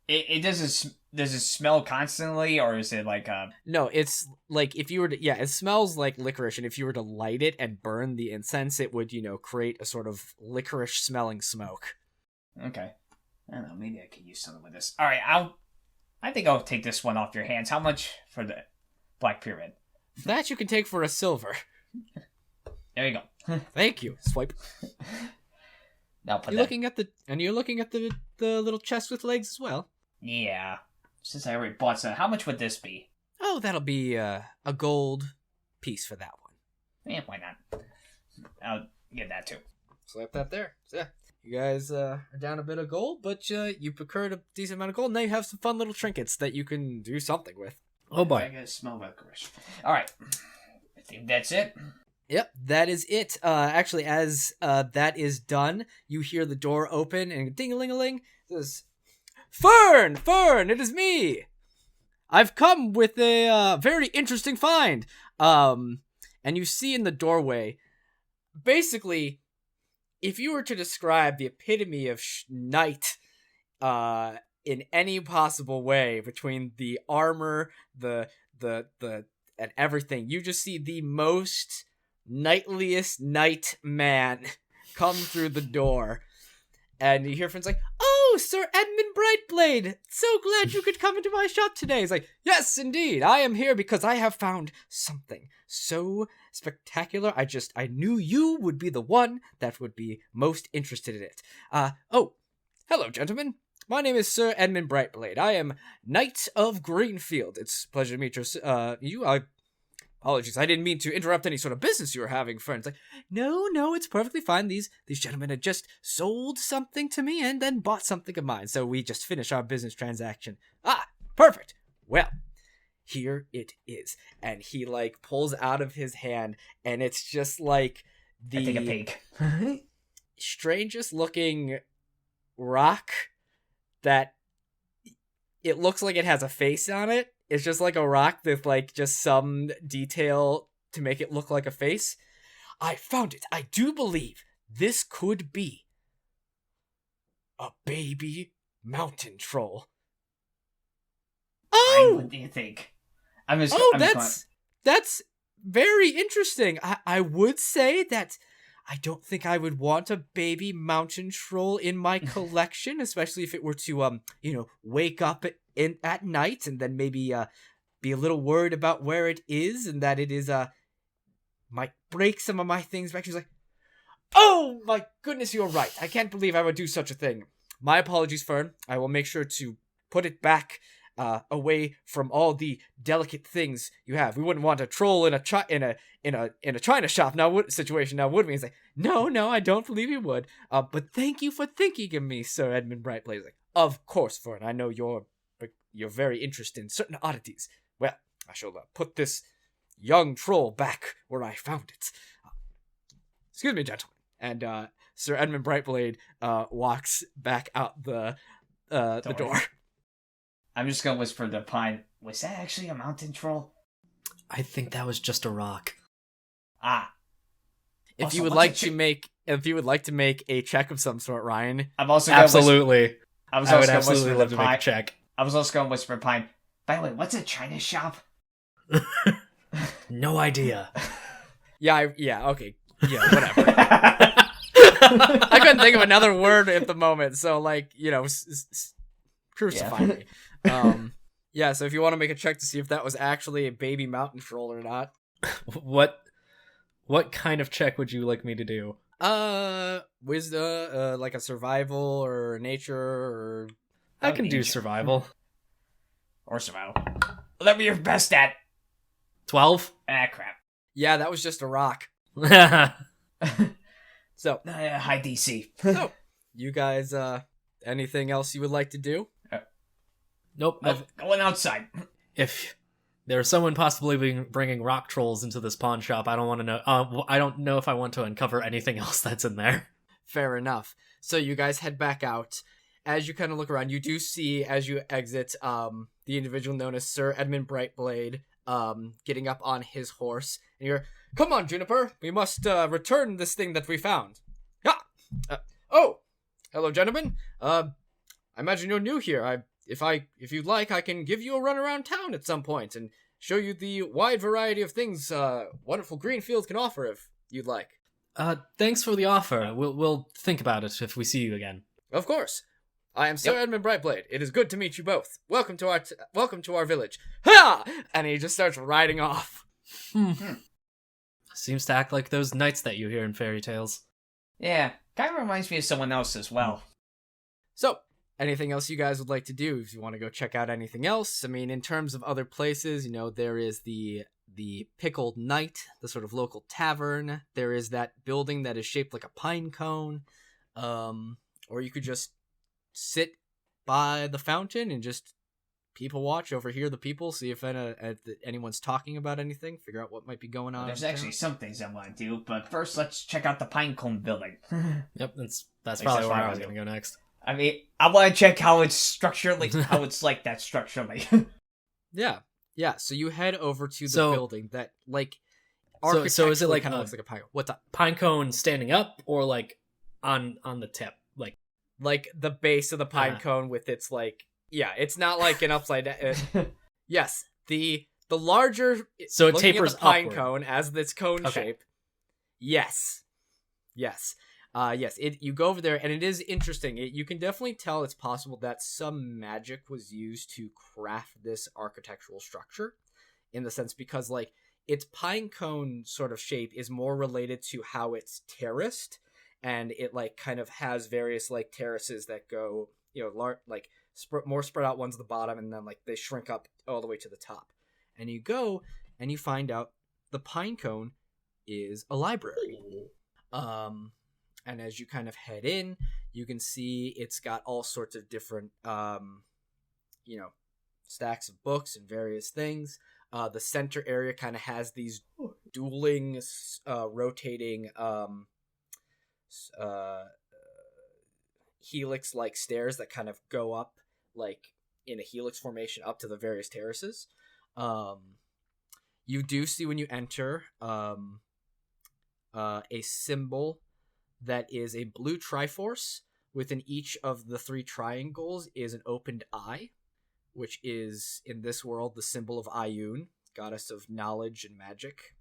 S2: Does it smell constantly, or is it like
S1: No, it's like if you were to, it smells like licorice, and if you were to light it and burn the incense, it would, create a sort of licorice smelling smoke.
S2: Okay. I don't know, maybe I could use something with this. Alright, I think I'll take this one off your hands. How much for the Black Pyramid?
S1: That you can take for a silver.
S2: There you go.
S1: Thank you. Swipe.
S2: Now put
S1: you're looking at the little chest with legs as well.
S2: Yeah. Since I already bought some, how much would this be?
S1: Oh, that'll be a gold piece for that one.
S2: Yeah, why not? I'll get that too.
S1: Slap that there. So, yeah. You guys are down a bit of gold, but you procured a decent amount of gold, and now you have some fun little trinkets that you can do something with.
S3: Oh boy.
S2: I gotta smell licorice. Alright. I think that's it.
S1: Yep, that is it. Actually, as that is done, you hear the door open, and ding-a-ling-a-ling, says, Fern! Fern, it is me! I've come with a very interesting find. And you see in the doorway, basically, if you were to describe the epitome of night in any possible way, between the armor, the and everything, you just see the most nightliest night man come through the door. And you hear friends like, "Oh, Sir Edmund Brightblade! So glad you could come into my shop today." He's like, "Yes, indeed. I am here because I have found something so spectacular. I knew you would be the one that would be most interested in it. Oh, hello, gentlemen. My name is Sir Edmund Brightblade. I am Knight of Greenfield. It's a pleasure to meet you. apologies, I didn't mean to interrupt any sort of business you were having, friends. Like, no, it's perfectly fine. These gentlemen had just sold something to me and then bought something of mine, so we just finished our business transaction. Ah, perfect. Well, here it is. And he, like, pulls out of his hand, and it's just, like,
S2: I take a peek.
S1: strangest looking rock that it looks like it has a face on it. It's just like a rock with, like, just some detail to make it look like a face. I found it. I do believe this could be a baby mountain troll. Oh!
S2: What do you think? I'm
S1: that's very interesting. I would say that I don't think I would want a baby mountain troll in my collection, especially if it were to, wake up at night and then maybe be a little worried about where it is and that it is might break some of my things back. She's like, oh my goodness, you're right. I can't believe I would do such a thing. My apologies, Fern. I will make sure to put it back away from all the delicate things you have. We wouldn't want a troll in a china shop situation now, would we? He's like, no, I don't believe you would. But thank you for thinking of me, Sir Edmund Brightblade. He's like, of course, Fern. I know you're very interested in certain oddities. Well, I shall put this young troll back where I found it. Excuse me, gentlemen. And Sir Edmund Brightblade walks back out the door.
S2: I'm just gonna whisper to Pine, was that actually a mountain troll?
S3: I think that was just a rock.
S2: Ah.
S1: If
S2: Also,
S1: you would like to make a check of some sort, Ryan.
S2: I'm also gonna
S3: Absolutely.
S2: I would
S3: absolutely love to make a check.
S2: I was also gonna whisper to Pine, by the way, what's a china shop?
S3: No idea.
S1: Yeah, okay. Yeah, whatever. I couldn't think of another word at the moment, so, like, crucify me. Yeah, so if you want to make a check to see if that was actually a baby mountain troll or not.
S3: What kind of check would you like me to do?
S1: Wisdom, like a survival or nature or...
S3: I can do survival.
S2: Or survival. Whatever you're best at.
S3: 12?
S2: Ah, crap.
S1: Yeah, that was just a rock. So.
S2: High DC.
S1: So, you guys, anything else you would like to do?
S3: Nope.
S2: Going outside.
S3: If there's someone possibly bringing rock trolls into this pawn shop, I don't want to know. I don't know if I want to uncover anything else that's in there.
S1: Fair enough. So you guys head back out. As you kind of look around, you do see, as you exit, the individual known as Sir Edmund Brightblade, getting up on his horse. And you're, come on, Juniper, we must return this thing that we found. Oh, hello, gentlemen. I imagine you're new here. If you'd like, I can give you a run around town at some point and show you the wide variety of things wonderful green fields can offer if you'd like.
S3: Thanks for the offer. We'll think about it if we see you again.
S1: Of course. I am Sir Edmund Brightblade. It is good to meet you both. Welcome to our village. Ha! And he just starts riding off.
S3: Seems to act like those knights that you hear in fairy tales.
S2: Yeah, kind of reminds me of someone else as well.
S1: So, anything else you guys would like to do? If you want to go check out anything else, I mean, in terms of other places, there is the Pickled Knight, the sort of local tavern. There is that building that is shaped like a pine cone. Or you could just sit by the fountain and just people watch, overhear the people, see if anyone's talking about anything, figure out what might be going on.
S2: There's actually some things I want to do, but first let's check out the Pinecone building.
S3: Yep, that's probably where I was going to go next.
S2: I mean, I want to check how it's structurally, how it's like that structurally.
S1: Yeah. So you head over to the building that, like,
S3: so is it like
S1: kind of looks like a pine? What's up?
S3: Pinecone standing up or like on the tip,
S1: like the base of the pine cone with its like, yeah, it's not like an upside down. Yes, the larger.
S3: So it tapers
S1: at the pine
S3: upward.
S1: cone as its cone shape. Yes. You go over there, and it is interesting. You can definitely tell it's possible that some magic was used to craft this architectural structure, in the sense because like its pine cone sort of shape is more related to how it's terraced, and it like kind of has various like terraces that go, more spread out ones at the bottom, and then like they shrink up all the way to the top. And you go and you find out the pine cone is a library. And as you kind of head in, you can see it's got all sorts of different, stacks of books and various things. The center area kind of has these dueling, rotating, helix-like stairs that kind of go up, like in a helix formation, up to the various terraces. You do see when you enter a symbol that is a blue triforce. Within each of the 3 triangles is an opened eye, which is, in this world, the symbol of Ioun, goddess of knowledge and magic.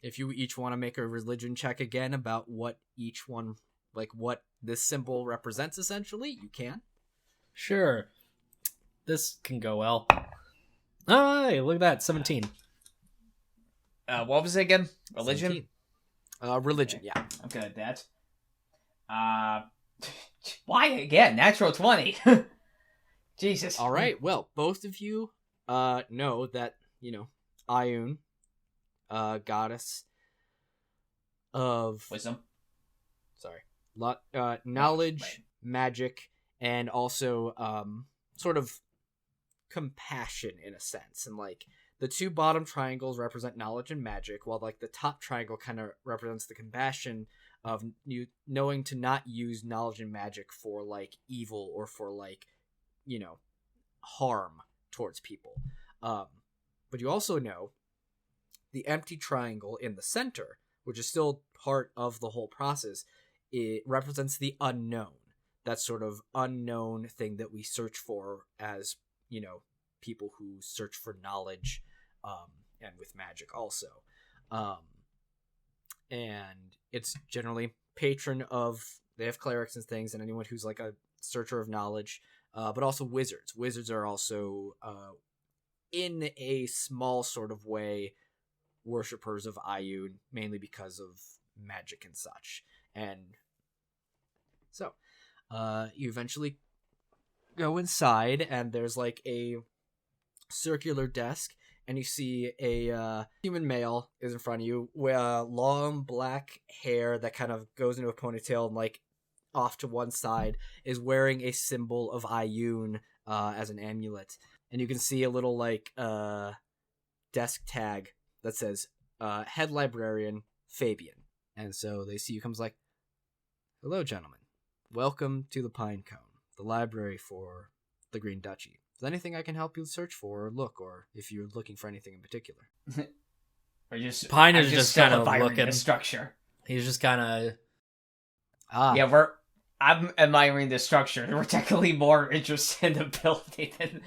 S1: If you each want to make a religion check again about what each one, like what this symbol represents, essentially, you can.
S3: Sure. This can go well. Oh, hey, look at that, 17.
S2: What was it again? Religion?
S1: 17. Religion,
S2: Okay.
S1: yeah.
S2: I'm good at that. Why again? Natural 20. Jesus.
S1: All right. Well, both of you know that, Ioun, goddess of
S2: Wisdom.
S1: Sorry. Knowledge, magic, and also sort of compassion in a sense. And like the 2 bottom triangles represent knowledge and magic, while like the top triangle kind of represents the compassion of you knowing to not use knowledge and magic for like evil or for like, harm towards people. But you also know the empty triangle in the center, which is still part of the whole process, it represents the unknown. That sort of unknown thing that we search for as, people who search for knowledge, and with magic also. And it's generally patron of, they have clerics and things, and anyone who's like a searcher of knowledge, but also wizards. Wizards are also, in a small sort of way, worshippers of Ioun, mainly because of magic and such. And so, you eventually go inside, and there's like a circular desk, and you see a human male is in front of you with long black hair that kind of goes into a ponytail and like off to one side, is wearing a symbol of Ioun as an amulet. And you can see a little like desk tag that says head librarian Fabian. And so they see you, comes like, hello gentlemen, welcome to the Pine Cone, the library for the Green Duchy. Is there anything I can help you search for or look, or if you're looking for anything in particular?
S3: Pine is just kind of looking.
S2: The structure.
S3: He's just kind
S1: of...
S2: Yeah, I'm admiring the structure. We're technically more interested in the building than...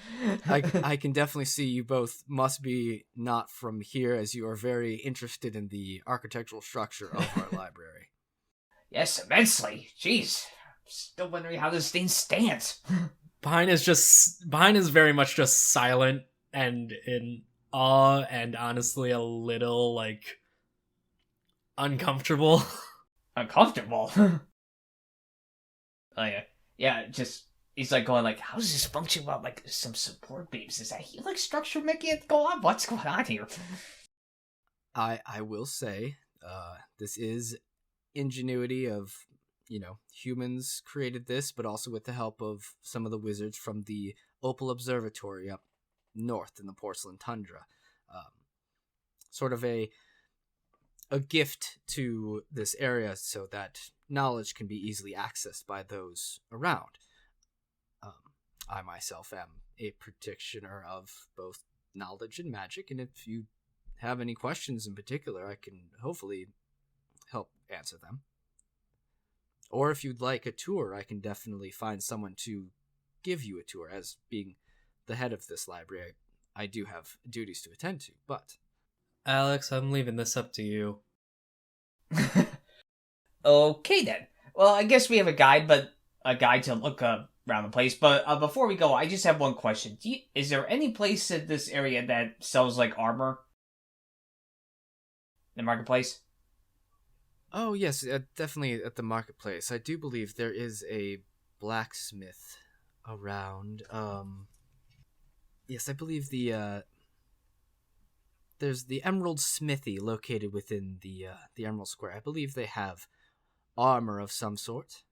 S1: I can definitely see you both must be not from here, as you are very interested in the architectural structure of our library.
S2: Yes, immensely. Jeez. I'm still wondering how this thing stands.
S3: Pine is very much just silent and in awe and honestly a little like uncomfortable.
S2: Uncomfortable? Oh yeah, just he's like going like, how does this function without like some support beams? Is that helix structure making it go on? What's going on here?
S1: I will say, this is ingenuity of, humans created this, but also with the help of some of the wizards from the Opal Observatory up north in the Porcelain Tundra. Sort of a gift to this area so that knowledge can be easily accessed by those around. I myself am a practitioner of both knowledge and magic, and if you have any questions in particular, I can hopefully help answer them. Or if you'd like a tour, I can definitely find someone to give you a tour. As being the head of this library, I do have duties to attend to, but...
S3: Alex, I'm leaving this up to you.
S2: Okay then. Well, I guess we have a guide to look around the place. But before we go, I just have one question. Is there any place in this area that sells like armor? The marketplace?
S1: Oh, yes, definitely at the marketplace. I do believe there is a blacksmith around. Yes, I believe the there's the Emerald Smithy located within the Emerald Square. I believe they have armor of some sort.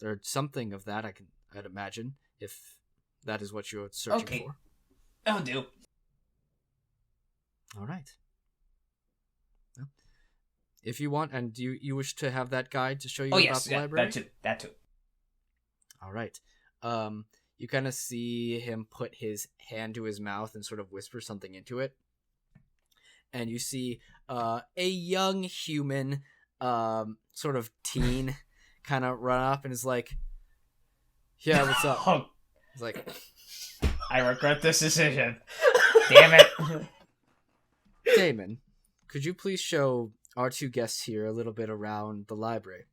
S1: Or something of that, I'd imagine, if that is what you're searching for.
S2: That'll do.
S1: All right. Well, if you want, and you wish to have that guide to show you about the library?
S2: That too.
S1: All right. You kind of see him put his hand to his mouth and sort of whisper something into it. And you see a young human, sort of teen, kind of run up and is like, "Yeah, what's up?" He's like,
S2: "I regret this decision. Damn it."
S1: Damon, could you please show our two guests here a little bit around the library?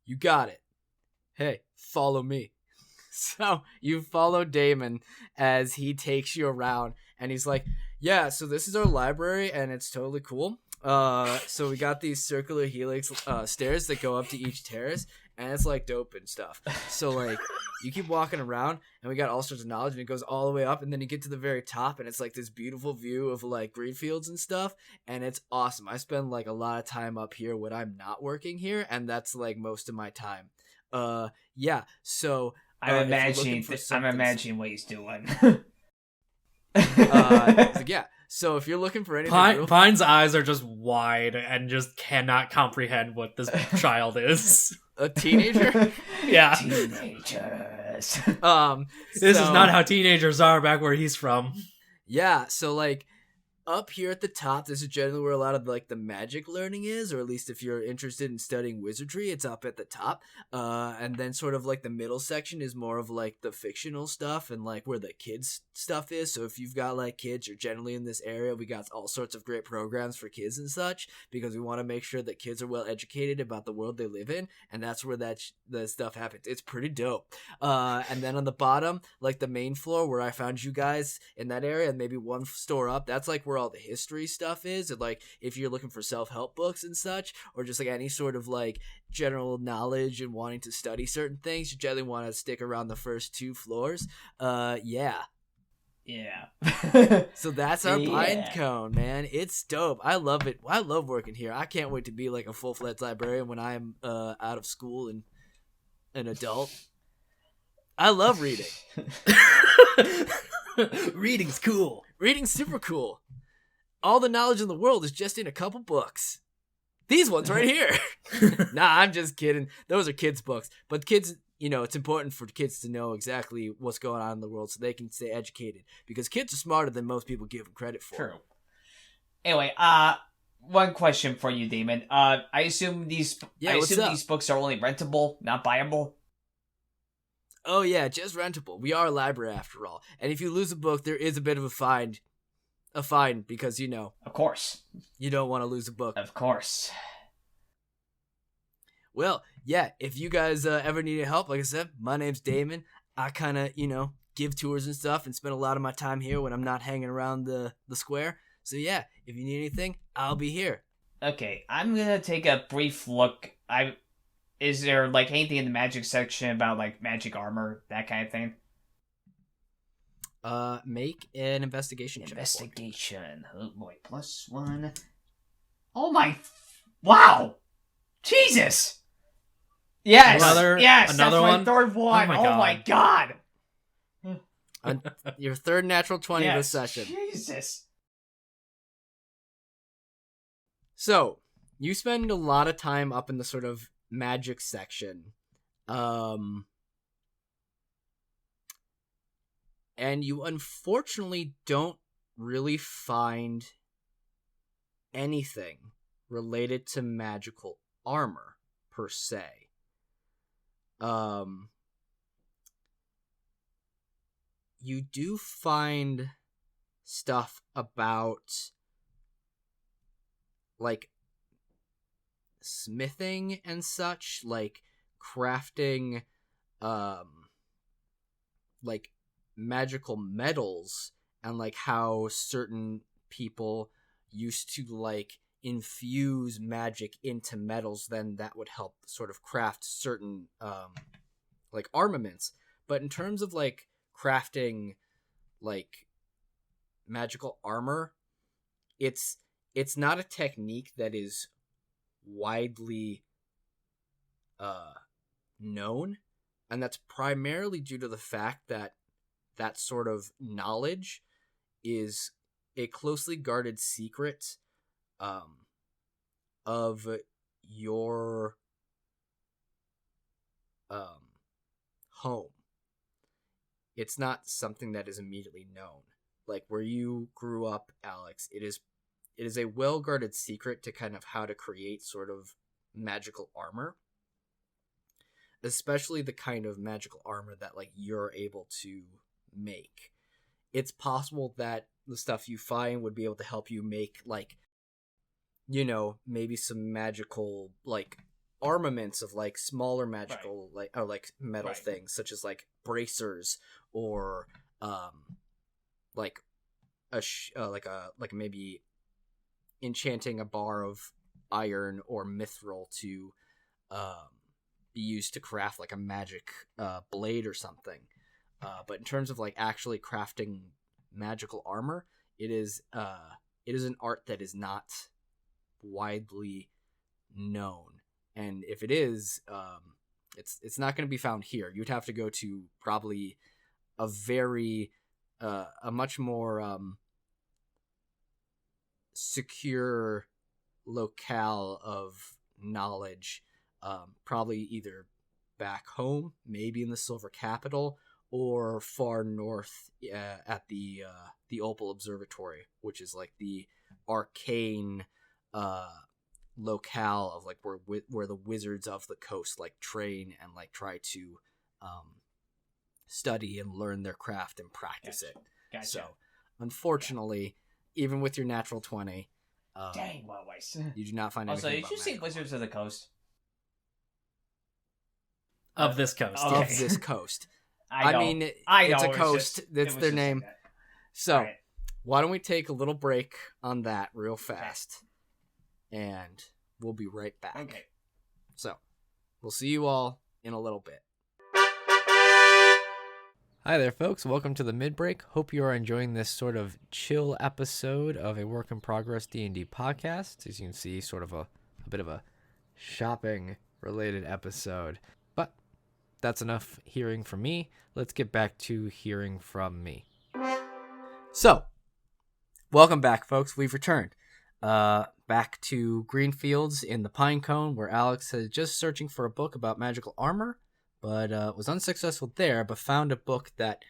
S1: You got it. Hey, follow me. So you follow Damon as he takes you around, and he's like, "Yeah, so this is our library, and it's totally cool. So we got these circular helix stairs that go up to each terrace, and it's like dope and stuff. So like you keep walking around, and we got all sorts of knowledge, and it goes all the way up, and then you get to the very top, and it's like this beautiful view of like green fields and stuff, and it's awesome. I spend like a lot of time up here when I'm not working here, and that's like most of my time. Yeah. So
S2: I'm imagining what he's doing.
S1: Yeah. So if you're looking for anything,
S3: Pine's eyes are just wide and just cannot comprehend what this child is.
S1: A teenager?
S3: Yeah.
S2: Teenagers.
S3: This is not how teenagers are back where he's from.
S1: Yeah. So like up here at the top, this is generally where a lot of like the magic learning is, or at least if you're interested in studying wizardry, it's up at the top. And then sort of like the middle section is more of like the fictional stuff and like where the kids stuff is. So if you've got like kids, you're generally in this area. We got all sorts of great programs for kids and such, because we want to make sure that kids are well educated about the world they live in, and that's where the stuff happens. It's pretty dope. And then on the bottom, like the main floor where I found you guys in that area, and maybe one store up, that's like where all the history stuff is. And like if you're looking for self-help books and such, or just like any sort of like general knowledge and wanting to study certain things, you generally want to stick around the first two floors. Yeah. So that's our pine cone, man. It's dope. I love it. I love working here. I can't wait to be like a full-fledged librarian when I'm out of school and an adult. I love reading.
S3: Reading's cool.
S1: Reading's super cool. All the knowledge in the world is just in a couple books. These ones right here. Nah, I'm just kidding. Those are kids' books. But kids, you know, it's important for kids to know exactly what's going on in the world so they can stay educated. Because kids are smarter than most people give them credit for.
S2: True. Anyway, one question for you, Damon. I assume these books are only rentable, not buyable?
S1: Oh yeah, just rentable. We are a library after all. And if you lose a book, there is a bit of a fine. A fine, because, you know.
S2: Of course.
S1: You don't want to lose a book.
S2: Of course.
S1: Well, yeah, if you guys ever need help, like I said, my name's Damon. I kind of, you know, give tours and stuff and spend a lot of my time here when I'm not hanging around the square. So yeah, if you need anything, I'll be here.
S2: Okay, I'm gonna take a brief look. Is there, like, anything in the magic section about, like, magic armor, that kind of thing?
S1: Make an investigation check.
S2: Investigation. Oh boy, +1. Oh my! Wow! Jesus! Yes!
S3: Another
S2: that's
S3: one?
S2: my third one! Oh my god!
S1: Your third natural 20 this session.
S2: Jesus!
S1: So, you spend a lot of time up in the sort of magic section. And you unfortunately don't really find anything related to magical armor, per se. You do find stuff about, like, smithing and such, like crafting, like, magical metals, and like how certain people used to like infuse magic into metals, then that would help sort of craft certain like armaments. But in terms of like crafting like magical armor, it's not a technique that is widely known, and that's primarily due to the fact that that sort of knowledge is a closely guarded secret of your home. It's not something that is immediately known. Like where you grew up, Alex, it is a well-guarded secret to kind of how to create sort of magical armor, especially the kind of magical armor that like you're able to make. It's possible that the stuff you find would be able to help you make like, you know, maybe some magical like armaments of like smaller magical like metal things, such as like bracers or like like maybe enchanting a bar of iron or mithril to be used to craft like a magic blade or something. But in terms of like actually crafting magical armor, it is an art that is not widely known. And if it is, it's not going to be found here. You'd have to go to probably a much more secure locale of knowledge, probably either back home, maybe in the Silver Capital, or far north at the Opal Observatory, which is like the arcane locale of like where the wizards of the coast like train and like try to study and learn their craft and practice it.
S2: Gotcha.
S1: So unfortunately, even with your natural 20,
S2: dang, what was
S1: you do not find
S2: also,
S1: anything
S2: did you see Wizards of the Coast?
S3: Of this coast.
S2: Okay.
S1: of this coast.
S2: I know,
S1: mean,
S2: I know,
S1: it's a
S2: it was
S1: coast.
S2: just-
S1: That's
S2: it was
S1: their
S2: just
S1: name.
S2: like that.
S1: So
S2: Alright.
S1: why don't we take a little break on that real fast, and we'll be right back.
S2: Okay.
S1: So we'll see you all in a little bit. Hi there, folks. Welcome to the mid-break. Hope you are enjoying this sort of chill episode of a work-in-progress D&D podcast. As you can see, sort of a bit of a shopping-related episode. But that's enough hearing from me. Let's get back to hearing from me. So, welcome back, folks. We've returned. Back to Greenfields in the Pinecone, where Alex is just searching for a book about magical armor, but was unsuccessful there, but found a book that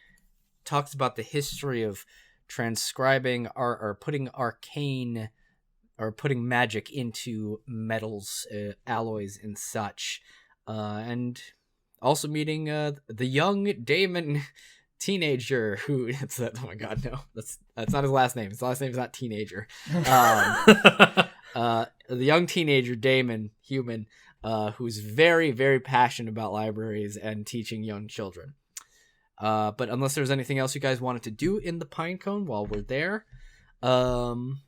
S1: talks about the history of transcribing or putting arcane or putting magic into metals, alloys, and such. And also meeting the young Damon teenager who oh my god, no, that's not his last name. His last name is not teenager. The young teenager Damon human, who's very, very passionate about libraries and teaching young children. But unless there's anything else you guys wanted to do in the Pinecone while we're there,
S3: Pine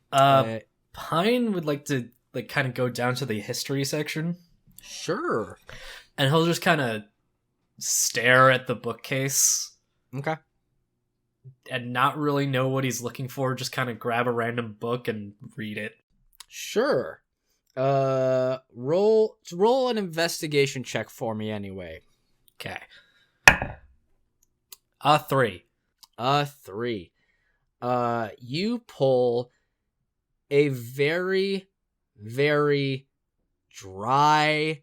S3: would like to like kind of go down to the history section,
S1: sure.
S3: and he'll just kind of stare at the bookcase
S1: Okay.
S3: and not really know what he's looking for. Just kind of grab a random book and read it.
S1: Sure. Roll an investigation check for me anyway.
S3: Okay. 3.
S1: 3. You pull a very, very dry,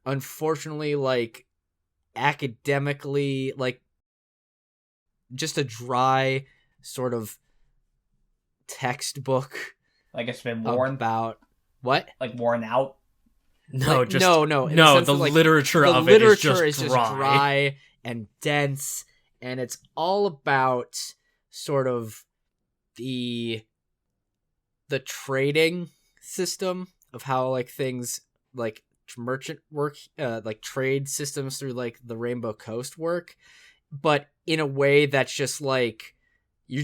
S1: unfortunately, like, academically, like, just a dry sort of textbook.
S2: Like it's been worn
S1: about what?
S2: like worn out.
S3: No,
S1: Like,
S3: just
S1: no. in the sense
S3: The
S1: of, like,
S3: literature
S1: the
S3: of
S1: literature
S3: it is just dry.
S1: dry and dense, and it's all about sort of the trading system of how like things like merchant work, like trade systems through like the Rainbow Coast work, but in a way that's just like you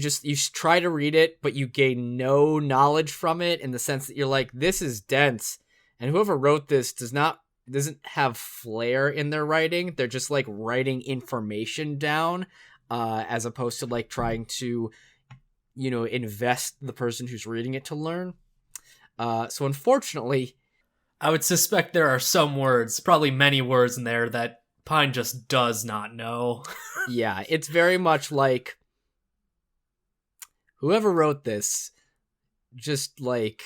S1: try to read it, but you gain no knowledge from it, in the sense that you're like, this is dense, and whoever wrote this doesn't have flair in their writing. They're just like writing information down, as opposed to like trying to invest the person who's reading it to learn. So unfortunately,
S3: I would suspect there are some words, probably many words in there that Pine just does not know.
S1: yeah, it's very much like whoever wrote this just like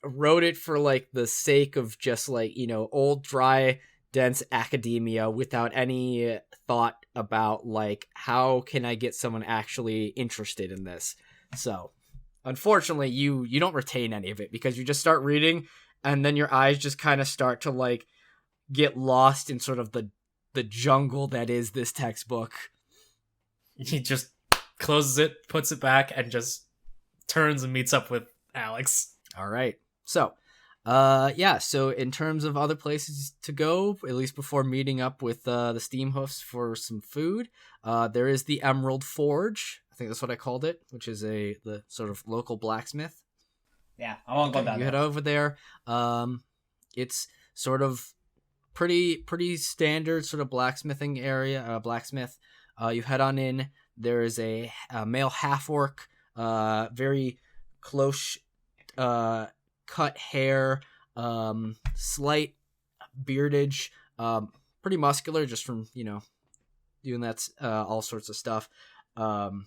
S1: wrote it for like the sake of just like, old dry dense academia without any thought about like how can I get someone actually interested in this. So unfortunately you don't retain any of it because you just start reading and then your eyes just kind of start to like get lost in sort of the jungle that is this textbook.
S3: He just closes it, puts it back, and just turns and meets up with Alex.
S1: All right. So, so in terms of other places to go, at least before meeting up with the Steamhoofs for some food, there is the Emerald Forge. I think that's what I called it, which is the sort of local blacksmith.
S2: Yeah, I won't go down
S1: You
S2: there.
S1: head over there. It's sort of pretty standard sort of blacksmithing area. Blacksmith. You head on in. There is a male half orc, very close cut hair, slight beardage, pretty muscular just from doing that all sorts of stuff. Kind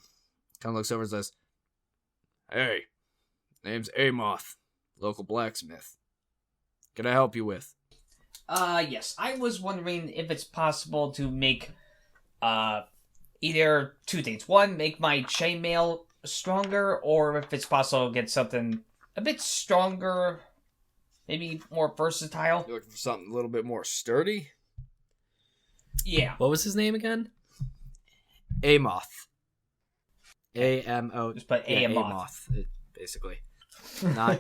S1: of looks over and says, "Hey, name's Amoth, local blacksmith. Can I help you with?"
S2: Yes. I was wondering if it's possible to make, either two things. One, make my chainmail stronger, or if it's possible to get something a bit stronger, maybe more versatile.
S1: You're looking for something a little bit more sturdy?
S2: Yeah.
S3: What was his name again?
S1: Amoth. A-M-O.
S2: Just put Amoth.
S1: Basically. Not...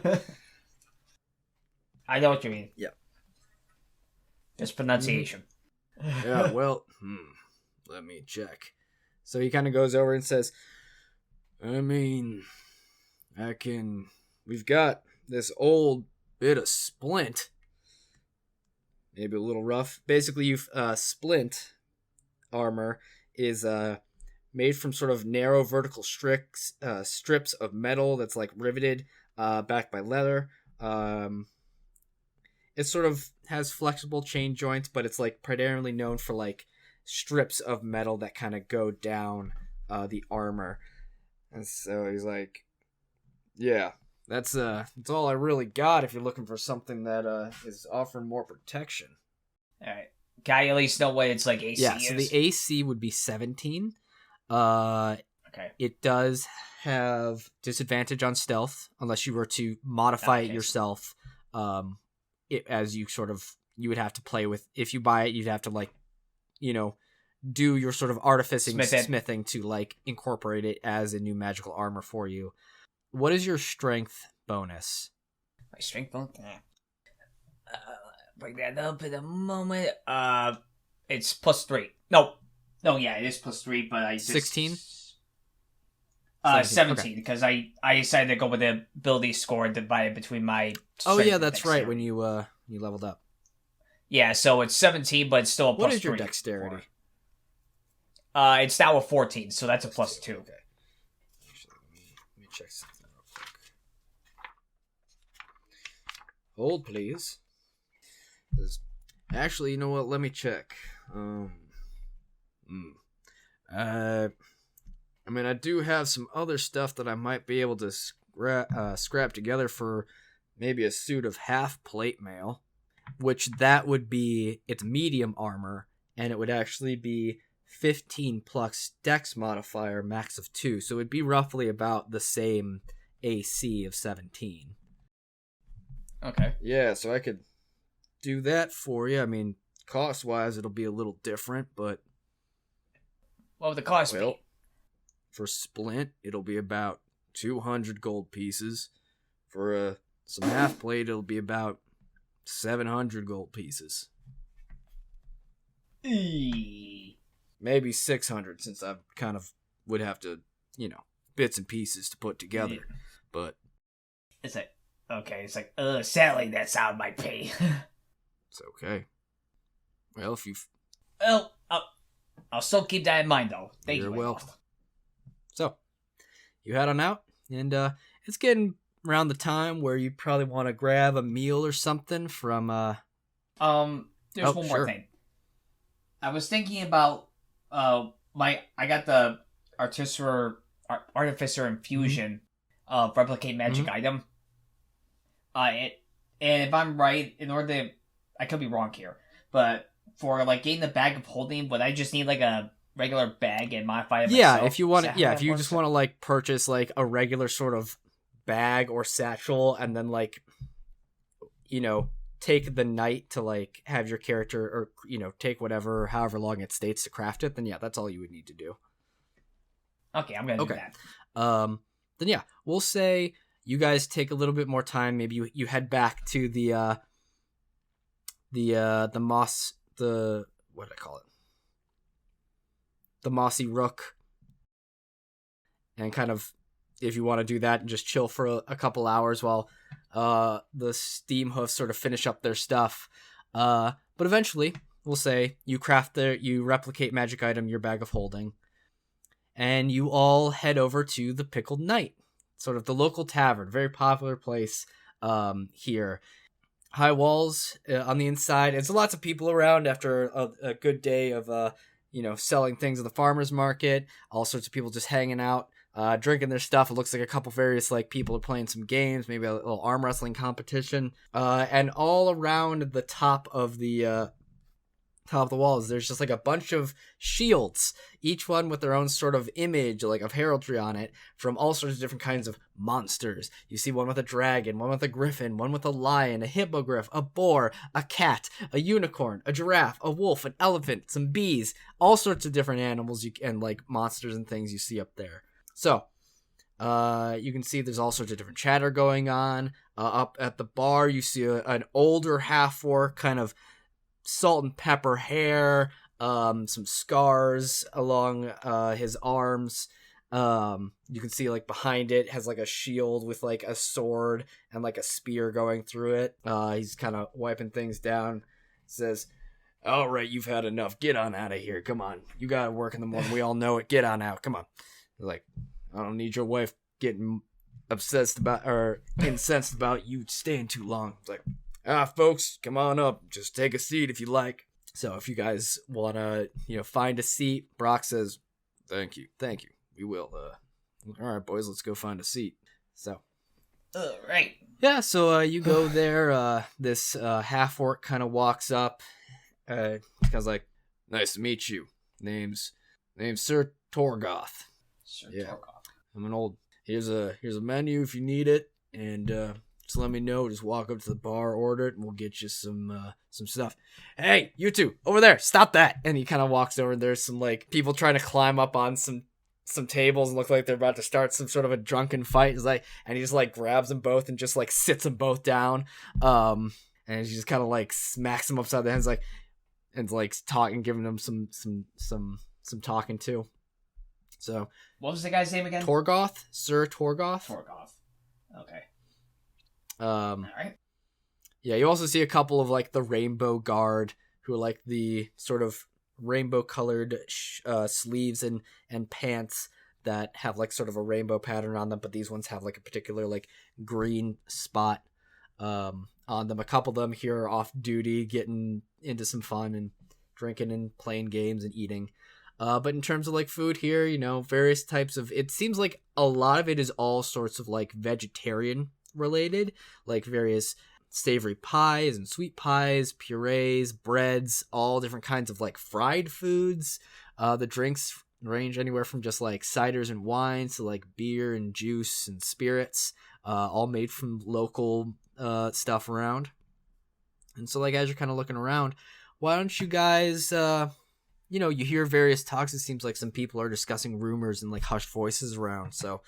S2: I know what you mean.
S1: Yep.
S2: Just pronunciation.
S1: Yeah, well, let me check. So he kind of goes over and says, we've got this old bit of splint. Maybe a little rough. Basically, splint armor is made from sort of narrow vertical strips of metal that's like riveted back by leather. It sort of has flexible chain joints, but it's like primarily known for like strips of metal that kind of go down the armor. And so he's like, yeah, that's all I really got if you're looking for something that is offering more protection.
S2: Alright. Can I at least know what it's like AC
S1: Yeah,
S2: is?
S1: so the AC would be 17.
S2: Okay.
S1: It does have disadvantage on stealth unless you were to modify it yourself. As you would have to play with. If you buy it, you'd have to do your sort of artificing smithing to like incorporate it as a new magical armor for you. What is your strength bonus?
S2: My strength bonus? Bring that up in a moment. It's +3. No, yeah, it is +3, but I just...
S1: 16?
S2: 17, because I decided to go with the ability score divided between my...
S1: Oh yeah, that's right, when you leveled up.
S2: Yeah, so it's 17, but it's still a +3.
S1: What is your dexterity?
S2: It's now a 14, so that's a +2.
S1: Okay. Actually, let me check something real quick. Hold, please. Actually, you know what? Let me check. I do have some other stuff that I might be able to scrap together for maybe a suit of half plate mail, which that would be its medium armor, and it would actually be 15 plus dex modifier, max of 2, so it'd be roughly about the same AC of 17.
S2: Okay.
S1: Yeah, so I could do that for you. Cost-wise, it'll be a little different, but...
S2: What would the cost be?
S1: For splint, it'll be about 200 gold pieces. For some half plate, it'll be about 700 gold pieces. Maybe 600, since I kind of would have to, bits and pieces to put together. Yeah. But
S2: it's like, sadly, that's out of my pay.
S1: It's okay. Well, if you've...
S2: Well, I'll still keep that in mind, though. Thank you.
S1: You're welcome. So, you head on out, and it's getting around the time where you probably want to grab a meal or something from
S2: There's one more thing. I was thinking about I got the Artificer Infusion replicate magic item. And if I'm right, in order to, I could be wrong here, but for like getting the bag of holding, would I just need like a regular bag and modify it myself?
S1: If you want to, if you just want to like purchase like a regular sort of bag or satchel, and then like, take the night to like have your character, or take whatever, however long it states to craft it, then yeah, that's all you would need to do.
S2: Okay, I'm gonna do that.
S1: Then yeah, we'll say you guys take a little bit more time. Maybe you head back to the moss, what did I call it? The Mossy Rook, and kind of, if you want to do that and just chill for a couple hours while the Steam Hoofs sort of finish up their stuff. But eventually, we'll say you replicate magic item, your bag of holding, and you all head over to the Pickled Knight, sort of the local tavern, very popular place here. High walls on the inside. It's lots of people around after a good day of selling things at the farmer's market. All sorts of people just hanging out, drinking their stuff. It looks like a couple various like people are playing some games, maybe a little arm wrestling competition. And all around the top of the walls, there's just like a bunch of shields, each one with their own sort of image, like of heraldry on it, from all sorts of different kinds of monsters. You see one with a dragon, one with a griffin, one with a lion, a hippogriff, a boar, a cat, a unicorn, a giraffe, a wolf, an elephant, some bees, all sorts of different animals and like monsters and things you see up there. So you can see there's all sorts of different chatter going on. Up at the bar, you see an older half-orc, kind of salt and pepper hair, some scars along his arms. You can see like behind it has like a shield with like a sword and like a spear going through it. He's kind of wiping things down. Says, "All right, you've had enough. Get on out of here. Come on. You gotta work in the morning. We all know it. Get on out. Come on." He's like, "I don't need your wife getting obsessed about or incensed about you staying too long." It's like, folks, come on up. Just take a seat if you like. So if you guys want to, find a seat, Brock says, thank you. We will. All right, boys, let's go find a seat. So.
S2: All right.
S1: Yeah, so you go there. This half-orc kind of walks up. Guy's like, nice to meet you. Name's Sir Torgoth.
S2: Sir Torgoth.
S1: I'm an old. Here's a menu if you need it, and just let me know. Just walk up to the bar, order it, and we'll get you some stuff. Hey, you two over there, stop that! And he kind of walks over, and there's some like people trying to climb up on some tables and look like they're about to start some sort of a drunken fight. He's like, and he just like grabs them both and just like sits them both down. And he just kind of like smacks them upside the head, and like talking, giving them some talking to. So,
S2: what was the guy's name again?
S1: Torgoth, Sir Torgoth.
S2: Torgoth. Okay.
S1: All
S2: right.
S1: Yeah, you also see a couple of like the Rainbow Guard, who are like the sort of rainbow colored sleeves and pants that have like sort of a rainbow pattern on them, but these ones have like a particular like green spot on them. A couple of them here are off duty, getting into some fun and drinking and playing games and eating. But in terms of like food here, various types of, it seems like a lot of it is all sorts of like vegetarian related, like various savory pies and sweet pies, purees, breads, all different kinds of like fried foods. The drinks range anywhere from just like ciders and wines to like beer and juice and spirits, all made from local stuff around. And so like as you're kind of looking around, why don't you guys you hear various talks. It seems like some people are discussing rumors and like hushed voices around. So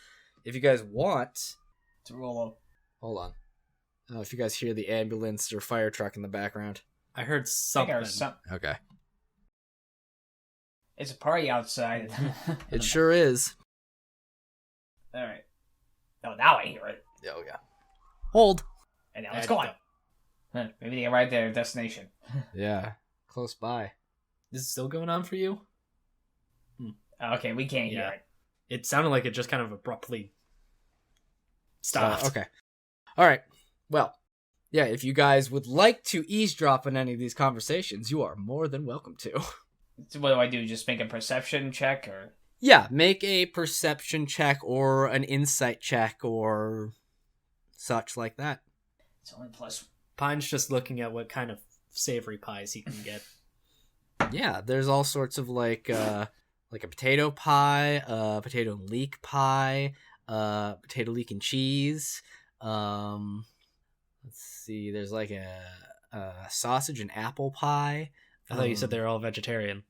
S1: if you guys want
S2: to roll up.
S1: Hold on. If you guys hear the ambulance or fire truck in the background.
S3: I heard something.
S1: Okay.
S2: It's a party outside.
S1: It sure is.
S2: All right. Oh, now I hear it.
S1: Oh, yeah. Hold.
S2: And now let's go on. Maybe they arrived at their destination.
S1: Yeah. Close by.
S3: This is still going on for you?
S2: Okay, we can't hear it.
S3: it sounded like it just kind of abruptly stopped.
S1: Okay. All right. Well, yeah, if you guys would like to eavesdrop on any of these conversations, you are more than welcome to.
S2: So what do I do? Just make a perception check, or?
S1: Yeah, make a perception check or an insight check or such like that.
S2: It's only plus.
S3: Pine's just looking at what kind of savory pies he can get.
S1: Yeah, there's all sorts of like a potato pie, potato and leek pie, potato leek and cheese. Let's see, there's like a sausage and apple pie.
S3: I thought you said they were all vegetarian.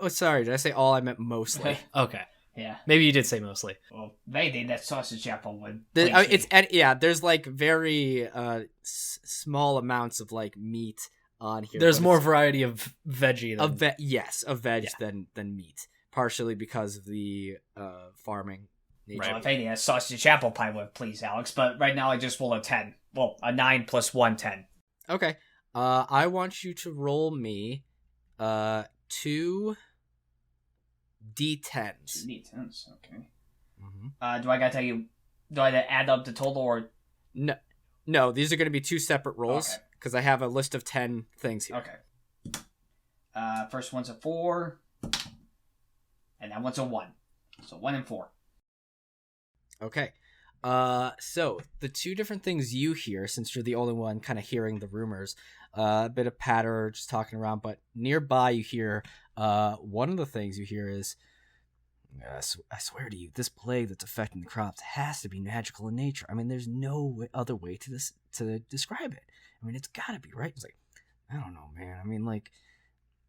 S1: Sorry, did I say all? I meant mostly.
S3: Okay.
S2: Yeah.
S3: Maybe you did say mostly.
S2: Well, maybe that sausage apple would.
S1: There's like very small amounts of like meat on here.
S3: There's more variety of veggie than...
S1: of veg than meat. Partially because of the farming nature.
S2: Well, if anything, a sausage apple pie would please Alex, but right now I just roll a 10. Well, a 9 plus 1, 10.
S1: Okay. I want you to roll me 2 D10s.
S2: 2 D10s, okay.
S1: Mm-hmm.
S2: Do I gotta tell you, do I add up the total or?
S1: No, these are going to be 2 separate rolls because I have a list of 10 things here.
S2: Okay. First one's a 4, and that one's a 1. So 1 and 4.
S1: Okay. So the 2 different things you hear, since you're the only one kind of hearing the rumors, a bit of patter just talking around, but nearby you hear one of the things you hear is, I swear to you, this plague that's affecting the crops has to be magical in nature. I mean, there's no other way to describe it. I mean, it's gotta be, right? It's like, I don't know, man. I mean, like,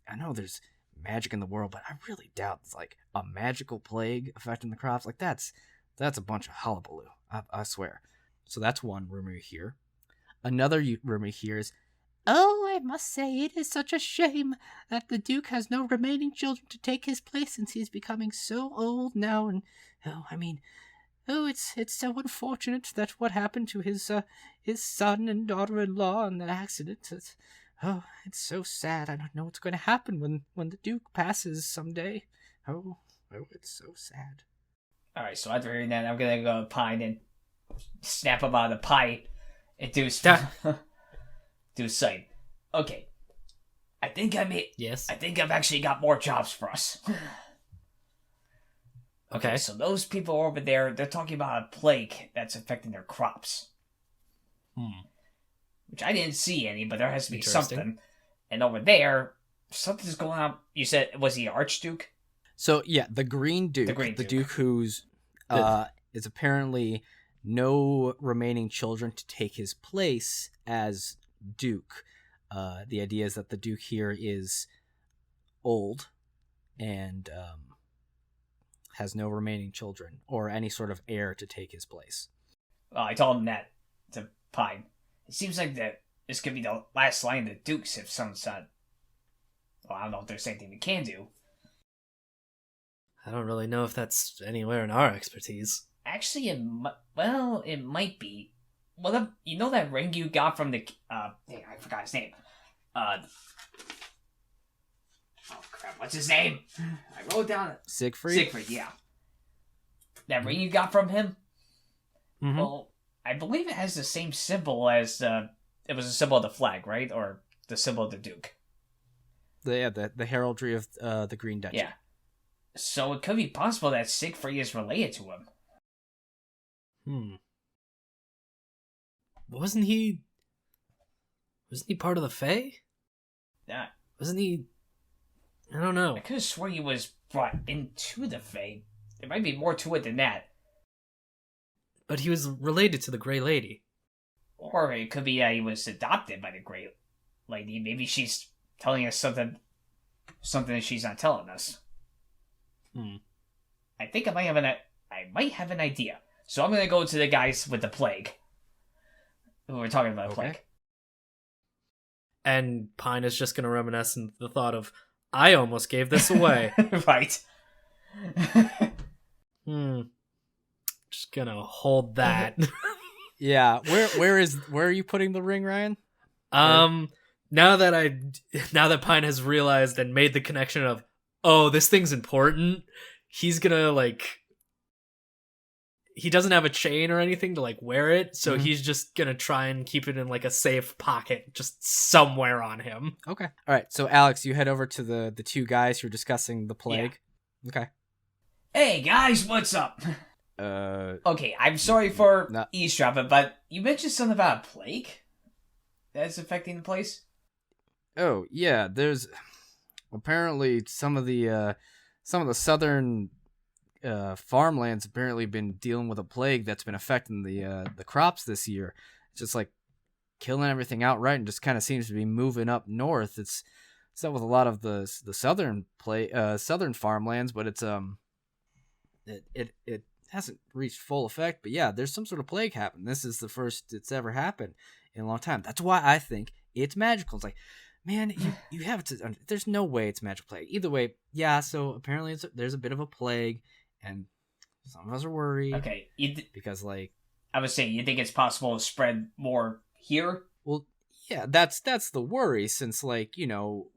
S1: I know there's magic in the world, but I really doubt it's like a magical plague affecting the crops. Like, that's a bunch of hullabaloo. I swear. So that's one rumor you hear. Another rumor you hear is, oh, I must say, it is such a shame that the Duke has no remaining children to take his place since he is becoming so old now. And, it's so unfortunate that what happened to his son and daughter-in-law in that accident. It's so sad. I don't know what's going to happen when the Duke passes someday. Oh, it's so sad.
S2: Alright, so after hearing that, I'm gonna go to Pine and snap him out of the pie and do sight. Okay.
S3: Yes.
S2: I think I've actually got more jobs for us.
S3: Okay.
S2: So those people over there, they're talking about a plague that's affecting their crops. Which I didn't see any, but there has to be something. And over there, something's going on. You said, was he Archduke?
S1: So, yeah, the Green Duke. The Duke who's is apparently no remaining children to take his place as Duke. The idea is that the Duke here is old and has no remaining children or any sort of heir to take his place.
S2: Well, I told him that to Pine. It seems like this could be the last line of the Dukes if someone said, well, I don't know if there's anything we can do.
S3: I don't really know if that's anywhere in our expertise.
S2: Actually, it might be. Well, you know that ring you got from the... I forgot his name. Oh, crap. What's his name? I wrote down...
S1: Siegfried,
S2: yeah. That ring you got from him?
S3: Mm-hmm.
S2: Well, I believe it has the same symbol as... it was a symbol of the flag, right? Or the symbol of the Duke.
S1: The heraldry of the Green Duchy.
S2: Yeah. So it could be possible that Siegfried is related to him.
S3: Wasn't he part of the Fae?
S2: Yeah.
S3: Wasn't he... I don't know.
S2: I could have sworn he was brought into the Fae. There might be more to it than that.
S3: But he was related to the Grey Lady.
S2: Or it could be that he was adopted by the Grey Lady. Maybe she's telling us something that she's not telling us. I think I might have an idea. So I'm gonna go to the guys with the plague. Who were talking about plague.
S3: And Pine is just gonna reminisce in the thought of, I almost gave this away.
S2: Right.
S3: Just gonna hold that.
S1: Yeah. Where are you putting the ring, Ryan?
S3: Now that Pine has realized and made the connection of, oh, this thing's important, he's gonna like he doesn't have a chain or anything to like wear it, so he's just gonna try and keep it in like a safe pocket, just somewhere on him.
S1: Okay. All right. So Alex, you head over to the two guys who are discussing the plague. Yeah. Okay.
S2: Hey guys, what's up? Okay, I'm sorry for eavesdropping, but you mentioned something about a plague that's affecting the place.
S1: Oh yeah, there's apparently some of the southern farmlands apparently been dealing with a plague that's been affecting the crops this year. It's just like killing everything outright, and just kind of seems to be moving up north. It's not with a lot of the southern southern farmlands, but it's it hasn't reached full effect. But yeah, there's some sort of plague happening. This is the first it's ever happened in a long time. That's why I think it's magical. It's like, man, you have to. There's no way it's magical plague. Either way, yeah. So apparently there's a bit of a plague, and some of us are worried.
S2: Okay,
S1: because like
S2: I was saying, you think it's possible to spread more here?
S1: Well, yeah, that's the worry. Since like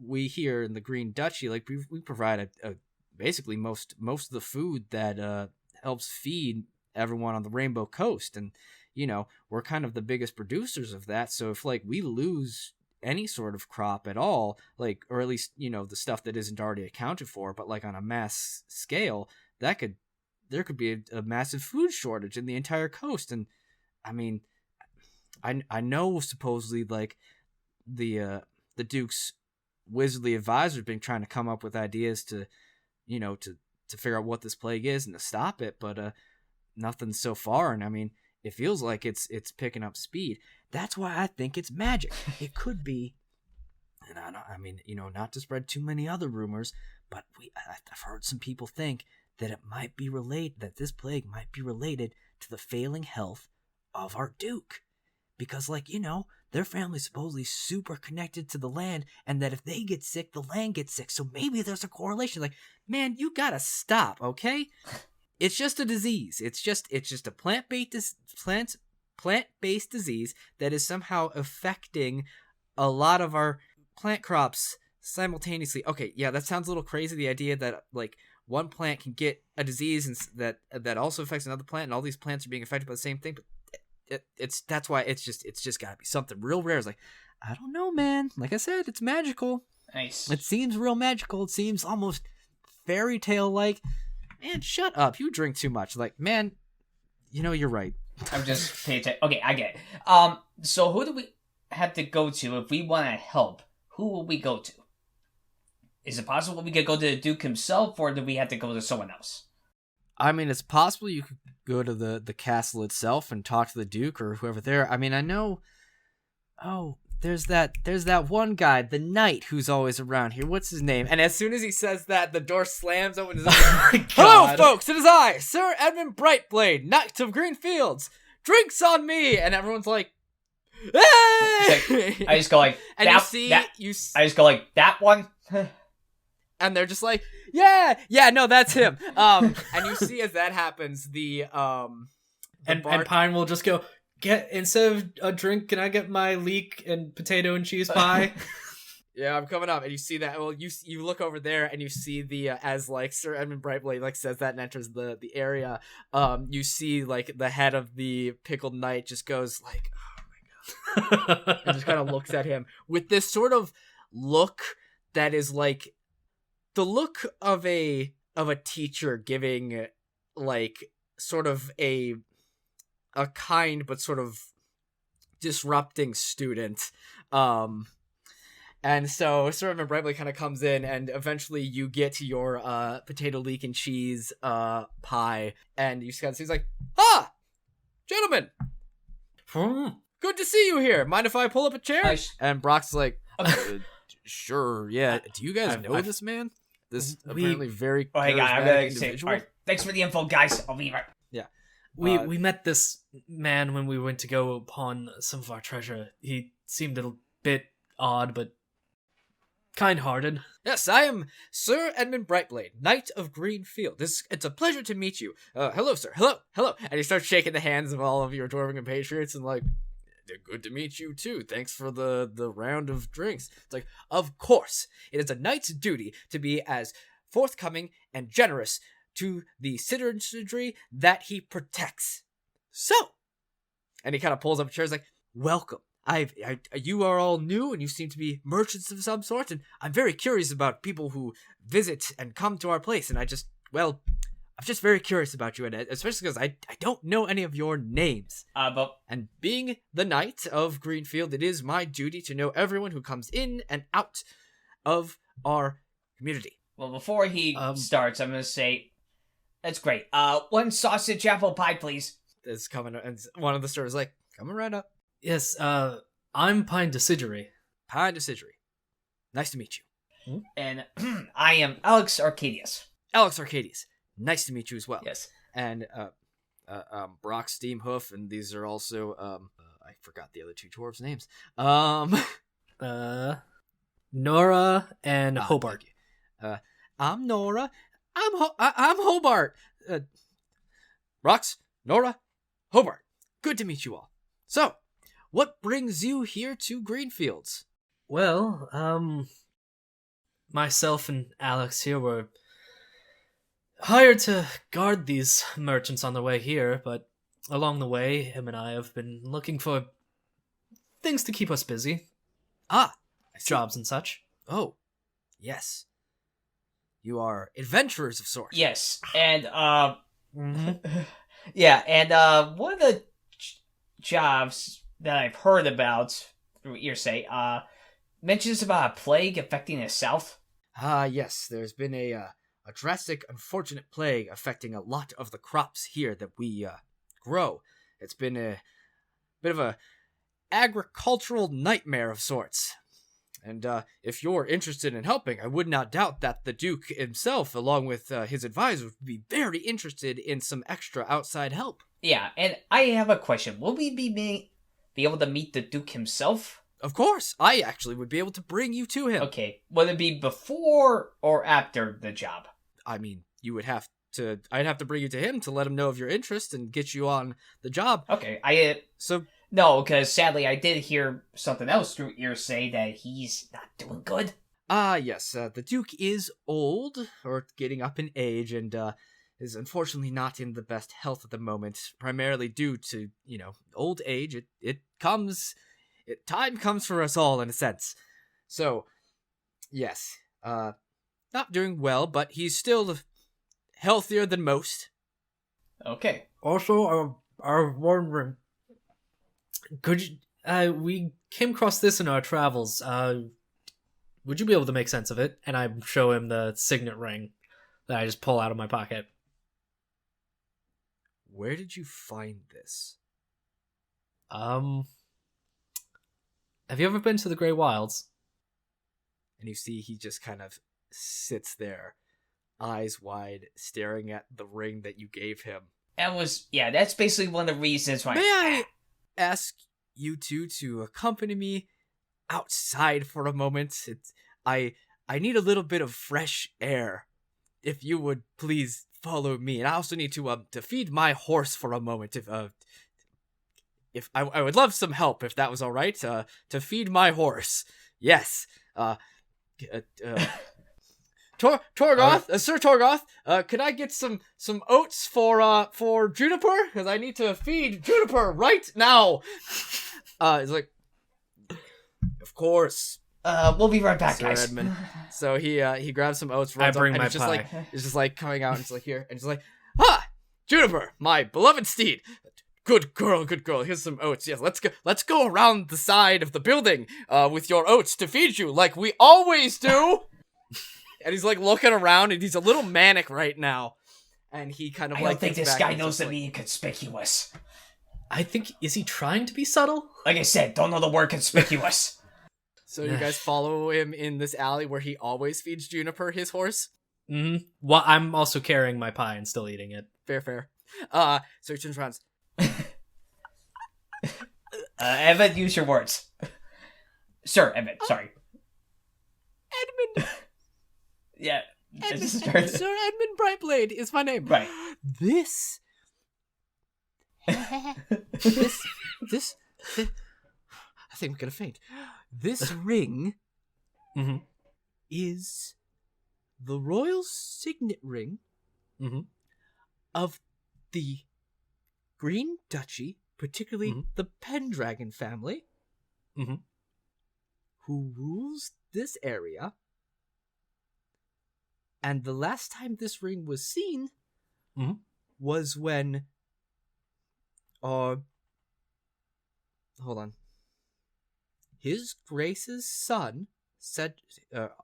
S1: we here in the Green Duchy, like we provide a basically most of the food that helps feed everyone on the Rainbow Coast, and we're kind of the biggest producers of that. So if like we lose any sort of crop at all, like, or at least the stuff that isn't already accounted for, but like on a mass scale, there could be a massive food shortage in the entire coast. And I mean, I know supposedly like the Duke's wizardly advisor has been trying to come up with ideas to figure out what this plague is and to stop it, but nothing so far. And I mean, it feels like it's picking up speed. That's why I think it's magic. It could be, and I mean, not to spread too many other rumors, but I've heard some people think that it might be related, that this plague might be related to the failing health of our Duke. Because, like, their family's supposedly super connected to the land, and that if they get sick, the land gets sick. So maybe there's a correlation. Like, man, you gotta stop, okay? It's just a disease. It's just a plant-based disease that is somehow affecting a lot of our plant crops simultaneously. Okay, yeah, that sounds a little crazy. The idea that like one plant can get a disease and that also affects another plant, and all these plants are being affected by the same thing. But that's why it's just gotta be something real rare. It's like, I don't know, man. Like I said, it's magical.
S2: Nice.
S1: It seems real magical. It seems almost fairy tale like. Man, shut up. You drink too much. Like, man, you're right.
S2: I'm just paying attention. Okay, I get it. So who do we have to go to if we want to help? Who will we go to? Is it possible we could go to the Duke himself, or do we have to go to someone else?
S1: I mean, it's possible you could go to the castle itself and talk to the Duke or whoever there. I mean, I know. Oh, there's that one guy, the knight, who's always around here. What's his name? And as soon as he says that, the door slams open. Hello, folks! It is I, Sir Edmund Brightblade, Knight of Green Fields. Drinks on me! And everyone's like, hey!
S2: I just go like,
S1: and
S2: I just go like, that one.
S1: And they're just like, yeah, no, that's him. And you see as that happens,
S3: and Pine will just go, instead of a drink, can I get my leek and potato and cheese pie?
S1: Yeah, I'm coming up. And you see that, well, you look over there and you see as like Sir Edmund Brightblade like says that and enters the area, you see like the head of the pickled knight just goes like, oh my god. And just kind of looks at him with this sort of look that is like the look of a teacher giving like sort of a kind but sort of disrupting student. And so Sir Edmund Brightblade kind of comes in, and eventually you get your potato leek and cheese pie, and you see he's like, gentlemen, good to see you here. Mind if I pull up a chair? And Brock's like, sure, yeah. Do you guys know this man? This apparently very charismatic individual.
S2: All right, thanks for the info, guys. I'll be right.
S1: Yeah.
S3: We met this man when we went to go upon some of our treasure. He seemed a bit odd, but kind-hearted.
S1: Yes, I am Sir Edmund Brightblade, Knight of Green Field. It's a pleasure to meet you. Hello, sir. Hello. And he starts shaking the hands of all of your dwarven compatriots and like, good to meet you too. Thanks for the round of drinks. It's like, of course, it is a knight's duty to be as forthcoming and generous to the citizenry that he protects. So, and he kind of pulls up a chair. He's like, welcome. You are all new, and you seem to be merchants of some sort, and I'm very curious about people who visit and come to our place, and I'm just very curious about you, and especially because I don't know any of your names. And being the knight of Greenfield, it is my duty to know everyone who comes in and out of our community.
S2: Well, before he starts, I'm going to say, that's great. 1 sausage apple pie, please.
S1: It's coming, and one of the stores is like, coming right up.
S3: Yes, I'm Pine Deciduery.
S1: Pine Deciduery. Nice to meet you.
S2: And I am Alex Arcadis.
S1: Alex Arcadis. Nice to meet you as well.
S2: Yes.
S1: And Brock Steamhoof, and these are also I forgot the other 2 dwarves' names.
S3: Nora and Hobart.
S1: I'm Nora. I'm Hobart. Rox, Nora, Hobart. Good to meet you all. So, what brings you here to Greenfields?
S3: Well, myself and Alex here were hired to guard these merchants on their way here, but along the way, him and I have been looking for things to keep us busy. Jobs and such.
S1: Oh, yes. You are adventurers of sorts.
S2: Yes, and yeah, and one of the jobs that I've heard about through hearsay mentions about a plague affecting the south.
S1: Yes, there's been a drastic, unfortunate plague affecting a lot of the crops here that we grow. It's been a bit of a agricultural nightmare of sorts. And if you're interested in helping, I would not doubt that the Duke himself, along with his advisor, would be very interested in some extra outside help.
S2: Yeah, and I have a question. Will we be able to meet the Duke himself?
S1: Of course. I actually would be able to bring you to him.
S2: Okay. Will it be before or after the job?
S1: I mean, I'd have to bring you to him to let him know of your interest and get you on the job.
S2: Okay. No, because sadly I did hear something else through hearsay that he's not doing good.
S1: Yes. The Duke is old, or getting up in age, and is unfortunately not in the best health at the moment, primarily due to, old age. Time comes for us all, in a sense. So, yes. Not doing well, but he's still healthier than most.
S2: Okay.
S3: Also, I'm wondering, could you, we came across this in our travels. Would you be able to make sense of it? And I show him the signet ring that I just pull out of my pocket.
S1: Where did you find this?
S3: Have you ever been to the Grey Wilds?
S1: And you see he just kind of sits there, eyes wide, staring at the ring that you gave him.
S2: That's basically one of the reasons why.
S1: May I ask you two to accompany me outside for a moment? I need a little bit of fresh air. If you would please follow me, and I also need to feed my horse for a moment. If I would love some help, if that was all right. To feed my horse. Yes. Torgoth, Sir Torgoth, could I get some oats for Juniper? Because I need to feed Juniper right now. He's like, of course.
S2: We'll be right back,
S1: Sir
S2: guys.
S1: Edmund. So he grabs some oats.
S3: I bring
S1: up,
S3: my
S1: it's
S3: pie.
S1: It's just like coming out, and it's like here, and it's like, Juniper, my beloved steed. Good girl. Here's some oats. Yes, let's go around the side of the building with your oats to feed you like we always do. And he's like looking around, and he's a little manic right now. And he kind of
S2: I don't think this guy knows the meaning conspicuous.
S3: I think, is he trying to be subtle?
S2: Like I said, don't know the word conspicuous.
S1: So you guys follow him in this alley where he always feeds Juniper his horse?
S3: Mm-hmm. Well, I'm also carrying my pie and still eating it.
S1: Fair. So he turns around.
S2: Evan, use your words. Sir Evan, sorry.
S1: Edmund!
S2: Yeah.
S1: Sir Edmund Brightblade is my name.
S2: Right.
S1: This, I think I'm gonna faint. This ring is the royal signet ring
S3: Mm-hmm.
S1: of the Green Duchy, particularly
S3: Mhm.
S1: the Pendragon family,
S3: Mhm.
S1: who rules this area. And the last time this ring was seen
S3: Mhm.
S1: was when hold on. His Grace's son,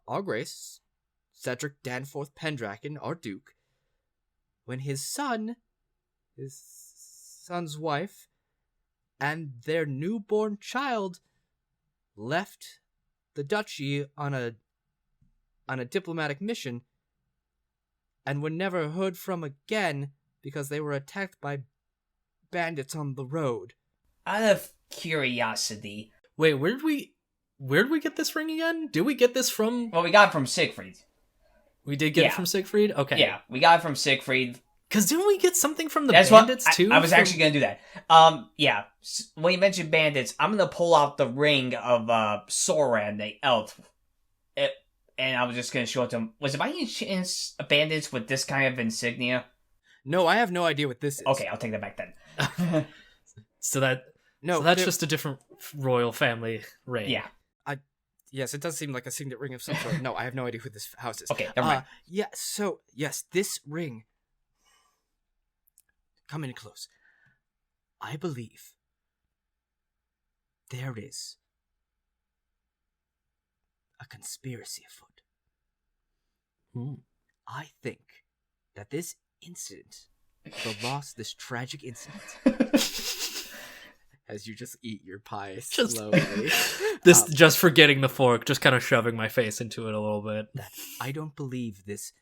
S1: our Grace, Cedric Danforth Pendragon, our Duke, when his son's wife, and their newborn child left the duchy on a diplomatic mission and were never heard from again because they were attacked by bandits on the road.
S2: Out of curiosity.
S3: Wait, where did we get this ring again? Did we get this from?
S2: Well, we got it from Siegfried.
S3: We did get it from Siegfried? Okay.
S2: Yeah, we got it from Siegfried.
S3: Because didn't we get something from the
S2: That's
S3: bandits
S2: what,
S3: too?
S2: I was actually going to do that. Yeah. When you mentioned bandits, I'm going to pull out the ring of Soran, the elf. And I was just going to show it to him. Was it by any chance bandits with this kind of insignia?
S1: No, I have no idea what this is.
S2: Okay, I'll take that back then.
S3: So that's just a different royal family ring.
S2: Yeah.
S1: Yes, it does seem like a signet ring of some sort. No, I have no idea who this house is.
S2: Okay, never mind.
S1: Yeah, so, yes, this ring. Come in close. I believe there is a conspiracy afoot. I think that this incident, this tragic incident, as you just eat your pie slowly.
S3: Just forgetting the fork, just kind of shoving my face into it a little bit.
S1: That I don't believe this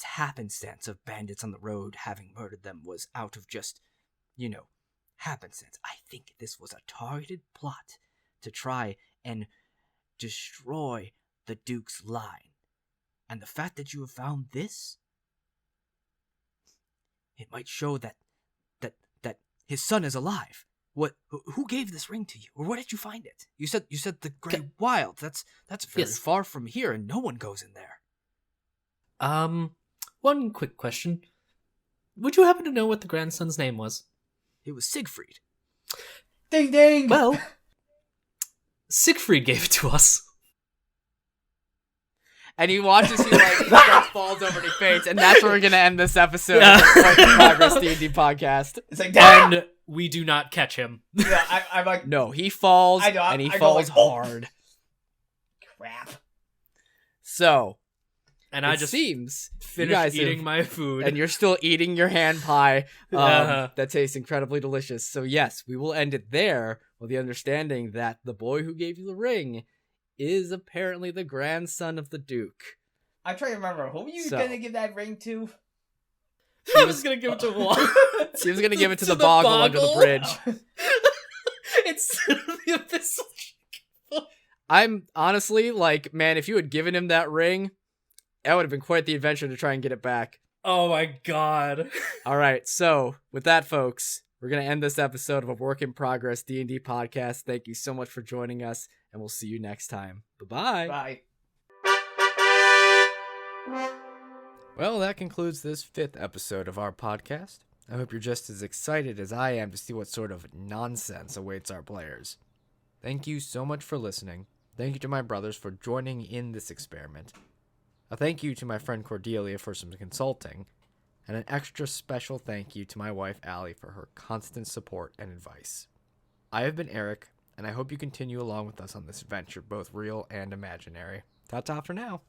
S1: happenstance of bandits on the road having murdered them was out of just, happenstance. I think this was a targeted plot to try and destroy the Duke's line. And the fact that you have found this, it might show that his son is alive. Who gave this ring to you, or where did you find it? You said the Great Wild. That's very far from here, and no one goes in there.
S3: One quick question: would you happen to know what the grandson's name was?
S1: It was Siegfried.
S2: Ding ding.
S3: Well, Siegfried gave it to us.
S1: And he watches you falls over and he faints, and that's where we're gonna end this episode of the Work in Progress D&D podcast.
S2: It's like,
S3: and we do not catch him.
S2: Yeah, I'm like,
S1: no, he falls, and he falls hard.
S2: Crap.
S1: So,
S3: and I just
S1: seems
S3: finished eating my food,
S1: and you're still eating your hand pie. That tastes incredibly delicious. So yes, we will end it there with the understanding that the boy who gave you the ring is apparently the grandson of the Duke.
S2: I'm trying to remember, who were you gonna give that ring to?
S3: I was gonna give it to Juan.
S1: He was gonna give it to the boggle under the bridge.
S3: It's the abyssal.
S1: I'm honestly man, if you had given him that ring, that would have been quite the adventure to try and get it back.
S3: Oh my god.
S1: All right, so with that, folks, we're going to end this episode of a Work in Progress D&D podcast. Thank you so much for joining us, and we'll see you next time. Bye-bye.
S2: Bye.
S1: Well, that concludes this 5th episode of our podcast. I hope you're just as excited as I am to see what sort of nonsense awaits our players. Thank you so much for listening. Thank you to my brothers for joining in this experiment. A thank you to my friend Cordelia for some consulting, and an extra special thank you to my wife Allie for her constant support and advice. I have been Eric, and I hope you continue along with us on this adventure, both real and imaginary. Ta-ta for now.